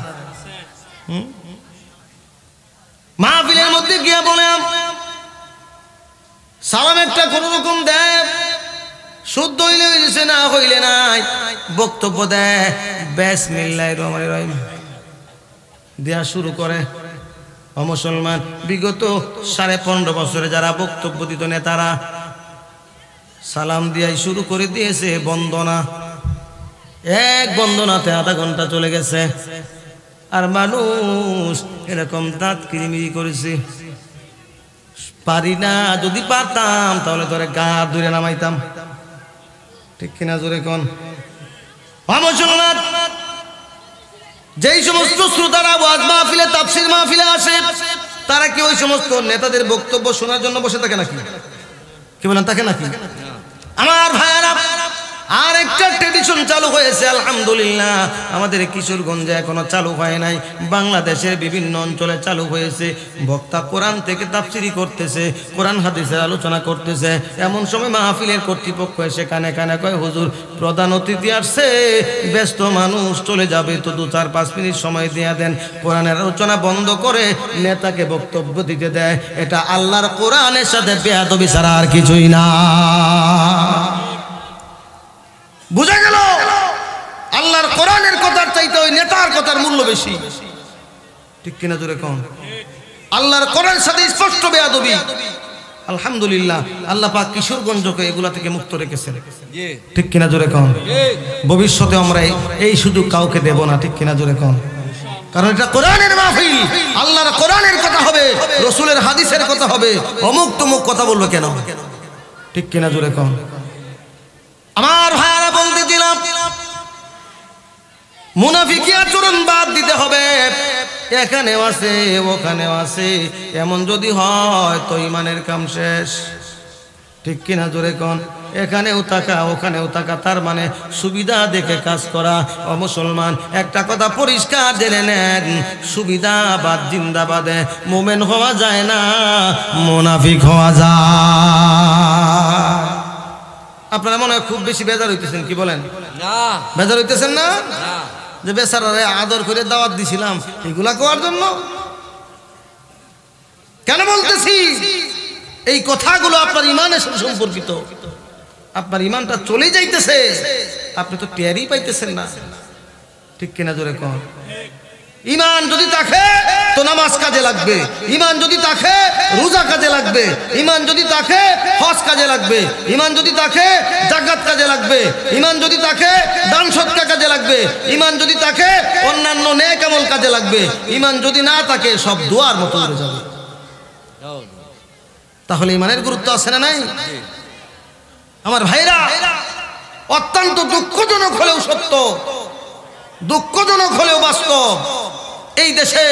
মাহফিলের মধ্যে গিয়া বলে সালাম একটা কোন রকম দেয়, শুদ্ধ হইলে হইছে, না হইলে নাই। বক্তব্য দেয়, বিসমিল্লাহির রহমানির রহিম দেয়া শুরু করে। মুসলমান, বিগত 15.5 বছরে যারা বক্তব্য দিত নেতারা সালাম দিয়াই শুরু করে দিয়েছে বন্দনা। এক বন্দনাতে আধা ঘন্টা চলে গেছে, আর মানুষ এরকম দাঁত কিরিমিরি করেছে। পারি না, যদি পারতাম তাহলে তোরে গা দূরে নামাইতাম, ঠিক কিনা জোরে কোন? মুসলমান, যেই সমস্ত শ্রোতারা ওয়াজ মাহফিলে তাফসীর মাহফিলে আসে, তারা কি ওই সমস্ত নেতাদের বক্তব্য শোনার জন্য বসে থাকে নাকি? কি বলেন, থাকে নাকি? আমার ভাইয়ারা, আর একটা ট্রেডিশন চালু হয়েছে আলহামদুলিল্লাহ, আমাদের কিশোরগঞ্জে এখনো চালু হয় নাই, বাংলাদেশের বিভিন্ন অঞ্চলে চালু হয়েছে। বক্তা কোরআন থেকে তাফসীরি করতেছে, কোরআন হাদিসের আলোচনা করতেছে। এমন সময় মাহফিলের কর্তৃপক্ষ এসে কানে কানে কয়, হুজুর প্রধান অতিথি আসছে, ব্যস্ত মানুষ চলে যাবে, তো 2-4-5 মিনিট সময় দিয়ে দেন। কোরআনের আলোচনা বন্ধ করে নেতাকে বক্তব্য দিতে দেয়। এটা আল্লাহর কোরআনের সাথে বেয়াদবি ছাড়া আর কিছুই না। বুঝা গেল? আল্লাহর কোরআনের কথার চাইতে ওই নেতার কথার মূল্য বেশি, ঠিক কিনা জোরে কোন? আল্লাহর কোরআনের সাথে স্পষ্ট বেয়াদবি। আলহামদুলিল্লাহ, আল্লাহ পাক কিশোরগঞ্জকে এগুলা থেকে মুক্ত রেখেছেন, ঠিক কিনা জোরে কোন? ভবিষ্যতে আমরা এই সুযোগ কাউকে দেব না, ঠিক কিনা জোরে কোন? কারণ এটা কোরআনের মাহফিল, আল্লাহর কোরআনের কথা হবে, রাসূলের হাদিসের কথা হবে, অমুক তমুক কথা বলবে কেন, ঠিক কিনা জোরে কোন? আমার ভাইয়ারা, বলতেছিলাম মুনাফিকি আচরণ বাদ দিতে হবে। এখানেও আছে, ওখানেও আছে, এমন যদি হয় তো ইমানের কাম শেষ, ঠিক কিনা জোরে কোন? এখানেও তাকা ওখানেও তাকা, তার মানে সুবিধা দেখে কাজ করা। ও মুসলমান, একটা কথা পরিষ্কার জেনে নেন, সুবিধাবাদ জিন্দাবাদে মোমেন হওয়া যায় না, মুনাফিক হওয়া যায়। আপনারা মনে হয় খুব বেশি বেজার হইতেছেন, কি বলেন? না, বেজার হইতেছেন না? যে বেচারারে আদর করে দাওয়াত দিছিলাম এগুলা করার জন্য? কেন বলতেছি? এই কথাগুলো আপনার ইমানের সাথে সম্পর্কিত। আপনার ইমানটা চলে যাইতেছে, আপনি তো টেরই পাইতেছেন না, ঠিক কিনা জোরে কোন? ইমান যদি থাকে তো নামাজ কাজে লাগবে, ইমান যদি থাকে রোজা কাজে লাগবে, ইমান যদি থাকে হজ কাজে লাগবে, ইমান যদি থাকে যাকাত কাজে লাগবে, ইমান যদি থাকে দান সদকা কাজে লাগবে, ইমান যদি থাকে অন্যান্য নেক আমল কাজে লাগবে, ইমান যদি না থাকে সব দুয়ার মতো হয়ে যাবে। তাহলে ইমানের গুরুত্ব আছে না নাই? আমার ভাইরা, অত্যন্ত দুঃখজনক হলেও সত্য, দুঃখজনক হলেও বাস্তব, এই দেশে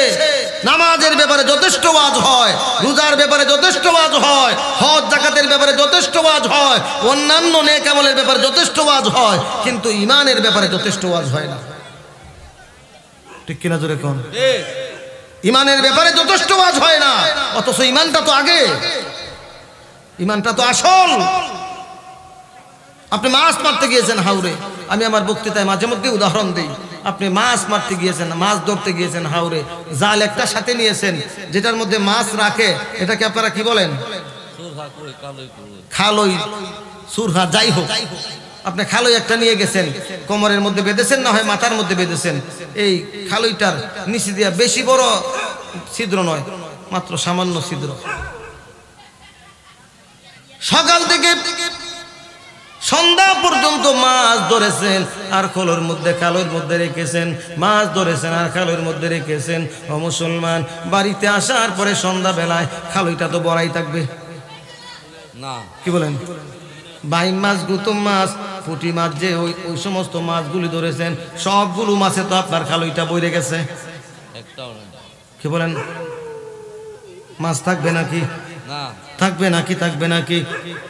নামাজের ব্যাপারে যথেষ্ট ওয়াজ হয়, রোজার ব্যাপারে যথেষ্ট ওয়াজ হয়, হজ যাকাতের ব্যাপারে যথেষ্ট ওয়াজ হয়, অন্যান্য নেক আমলের ব্যাপারে যথেষ্ট ওয়াজ হয়, কিন্তু ইমানের ব্যাপারে যথেষ্ট ওয়াজ হয় না, ঠিক কিনা জোরে কোন? ইমানের ব্যাপারে যথেষ্ট ওয়াজ হয় না, অথচ ইমানটা তো আগে, ইমানটা তো আসল। আপনি মাছ মারতে গিয়েছেন হাওরে, আমি আমার বক্তৃতায় মাঝে মধ্যে উদাহরণ দিই। আপনি মাছ মারতে গিয়েছেন, মাছ ধরতে গিয়েছেন হাওরে, জাল একটা সাথে নিয়েছেন, যেটার মধ্যে মাছ রাখে, এটাকে আপনারা কি বলেন? খালই, সুরহা, যাই হোক, আপনি খালই একটা নিয়ে গেছেন, কোমরের মধ্যে বেঁধেছেন, না হয় মাথার মধ্যে বেঁধেছেন। এই খালইটার নিচে দিয়া বেশি বড় ছিদ্র নয়, মাত্র সামান্য ছিদ্র। সকাল থেকে সন্ধ্যা পর্যন্ত মাছ ধরেছেন আর খালের মধ্যে রেখেছেন, মাছ ধরেছেন আর খালের মধ্যে রেখেছেন। ও মুসলমান, বাড়িতে আসার পরে সন্ধ্যা বেলায় খালইটা তো বড়াই থাকবে না, কি বলেন? বাইম মাছ, গুতুম মাছ, পুঁটি মাছ, যে ওই সমস্ত মাছগুলি ধরেছেন, সবগুলো মাছে তো আপনার খালইটা বইরে গেছে, কি বলেন? মাছ থাকবে নাকি? থাকবে নাকি? থাকবে নাকি?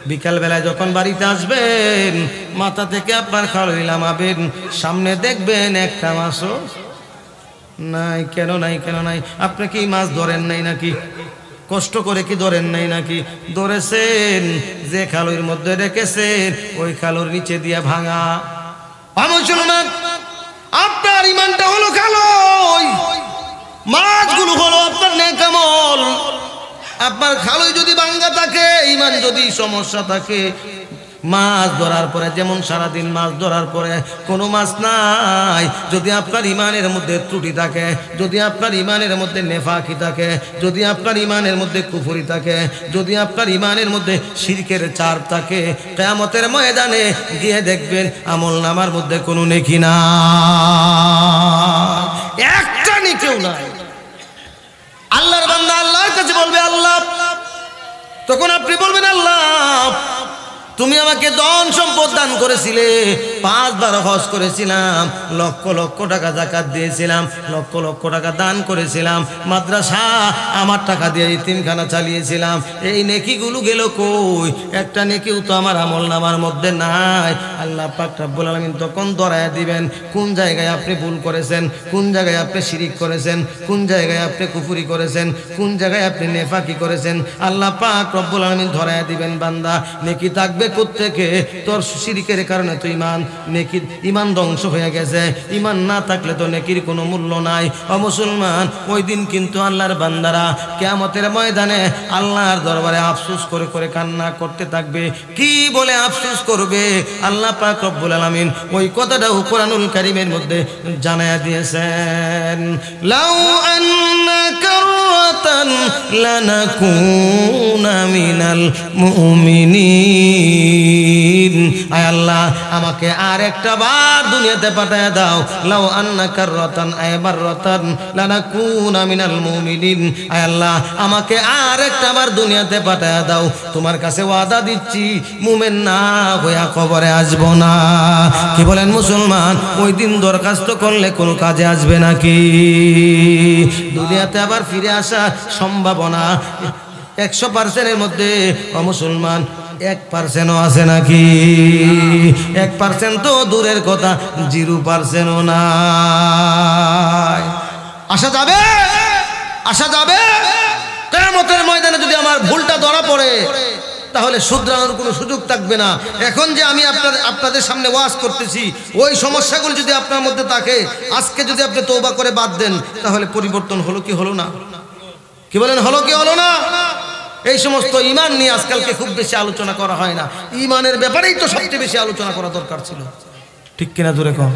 বিকাল বেলায় যখন বাড়িতে আসবেন, মাথা থেকে আপনার খালই নামাবেন, সামনে দেখবেন একটা মাছও নাই। কেন নাই? কেন নাই? আপনি কি মাছ ধরেন নাই নাকি? কষ্ট করে কি ধরেন নাই নাকি? ধরেছেন, যে খালইর মধ্যে রেখেছেন ওই খালুর নিচে দিয়া ভাঙা। মুসলমান, আপনার আপনার ইমানটা হলো কালো, মাছগুলো হলো আপনার নেক আমল। আপনার খালই যদি ভাঙ্গা থাকে, ইমান যদি সমস্যা থাকে, মাছ ধরার পরে যেমন সারাদিন মাছ ধরার পরে কোনো মাছ নাই, যদি আপনার ইমানের মধ্যে ত্রুটি থাকে, যদি আপনার ইমানের মধ্যে নেফাকি থাকে, যদি আপনার ইমানের মধ্যে কুফরি থাকে, যদি আপনার ইমানের মধ্যে শিরকের চাপ থাকে, কিয়ামতের ময়দানে গিয়ে দেখবেন আমল নামার মধ্যে কোনো নেকি না, একটা নেকিও নাই। আল্লাহর বান্দা আল্লাহর কাছে বলবে আল্লাহ, তখন আপনি বলবেন আল্লাহ তুমি আমাকে ধন সম্পদ দান করেছিলে, 5 বার হজ করেছিলাম, লক্ষ লক্ষ টাকা যাকাত দিয়েছিলাম, লক্ষ লক্ষ টাকা দান করেছিলাম, মাদ্রাসা আমার টাকা দিয়ে ইতিমখানা চালিয়েছিলাম, এই নেকিগুলো গেল কই? একটা নেকিও তো আমার আমল নামার মধ্যে নাই। আল্লাহ পাক রব্বুল আলামিন তখন ধরায়া দিবেন কোন জায়গায় আপনি ভুল করেছেন, কোন জায়গায় আপনি শিরিক করেছেন, কোন জায়গায় আপনি কুফরি করেছেন, কোন জায়গায় আপনি নেফাকি করেছেন। আল্লাহ পাক রব্বুল আলামিন ধরায়া দিবেন বান্দা নেকি থাকবে কোত্থেকে? তোর শিরকের কারণে তো ইমান ধ্বংস হয়ে গেছে, ইমান না থাকলে তো নেকির কোনো মূল্য নাই। ও মুসলমান, ওই দিন কিন্তু আল্লাহর বান্দারা কিয়ামতের ময়দানে আল্লাহর দরবারে আফসোস করে করে কান্না করতে থাকবে। কি বলে আফসোস করবে? আল্লাহ পাক রব্বুল আলামিন ওই কথাটাও কোরআনুল কারীমের মধ্যে জানায়া দিয়েছেন, লাউ আন্না কাররাতান লানাকুনা মিনাল মুমিনিন। আয় আল্লাহ, আমাকে আর একটা বার দুনিয়াতে পাঠায় দাও। লাউ আন্না কাররাতান আয়বাররাতান লানাকুনা মিনাল মুমিনিন। আয় আল্লাহ, আমাকে আর একটা বার দুনিয়াতে পাঠায় দাও। তোমার কাছে ওয়াদা দিচ্ছি মুমিন না হইয়া কবরে আসবো না। কি বলেন মুসলমান? ওই দিন দরখাস্ত করলে কোনো কাজে আসবে নাকি? দুনিয়াতে আবার ফিরে আসা সম্ভাবনা 100%-এর মধ্যে ও মুসলমান 1%ও আছে নাকি? 1% তো দূরের কথা, 0%ও নাই। আসা যাবে, আসা যাবে। কিয়ামতের ময়দানে যদি আমার ভুলটা ধরা পড়ে, তাহলে শুধরানোর কোনো সুযোগ থাকবে না। এখন যে আমি আপনাদের সামনে ওয়াজ করতেছি, ওই সমস্যাগুলো যদি আপনার মধ্যে থাকে, আজকে যদি আপনি তওবা করে বাদ দেন, তাহলে পরিবর্তন হলো কি হলো না? কি বলেন, হলো কি হলো না? এই সমস্ত ইমান নিয়ে আজকালকে খুব বেশি আলোচনা করা হয় না। ইমানের ব্যাপারেই তো সবচেয়ে বেশি আলোচনা করা দরকার ছিল, ঠিক কিনা? জোরে কম।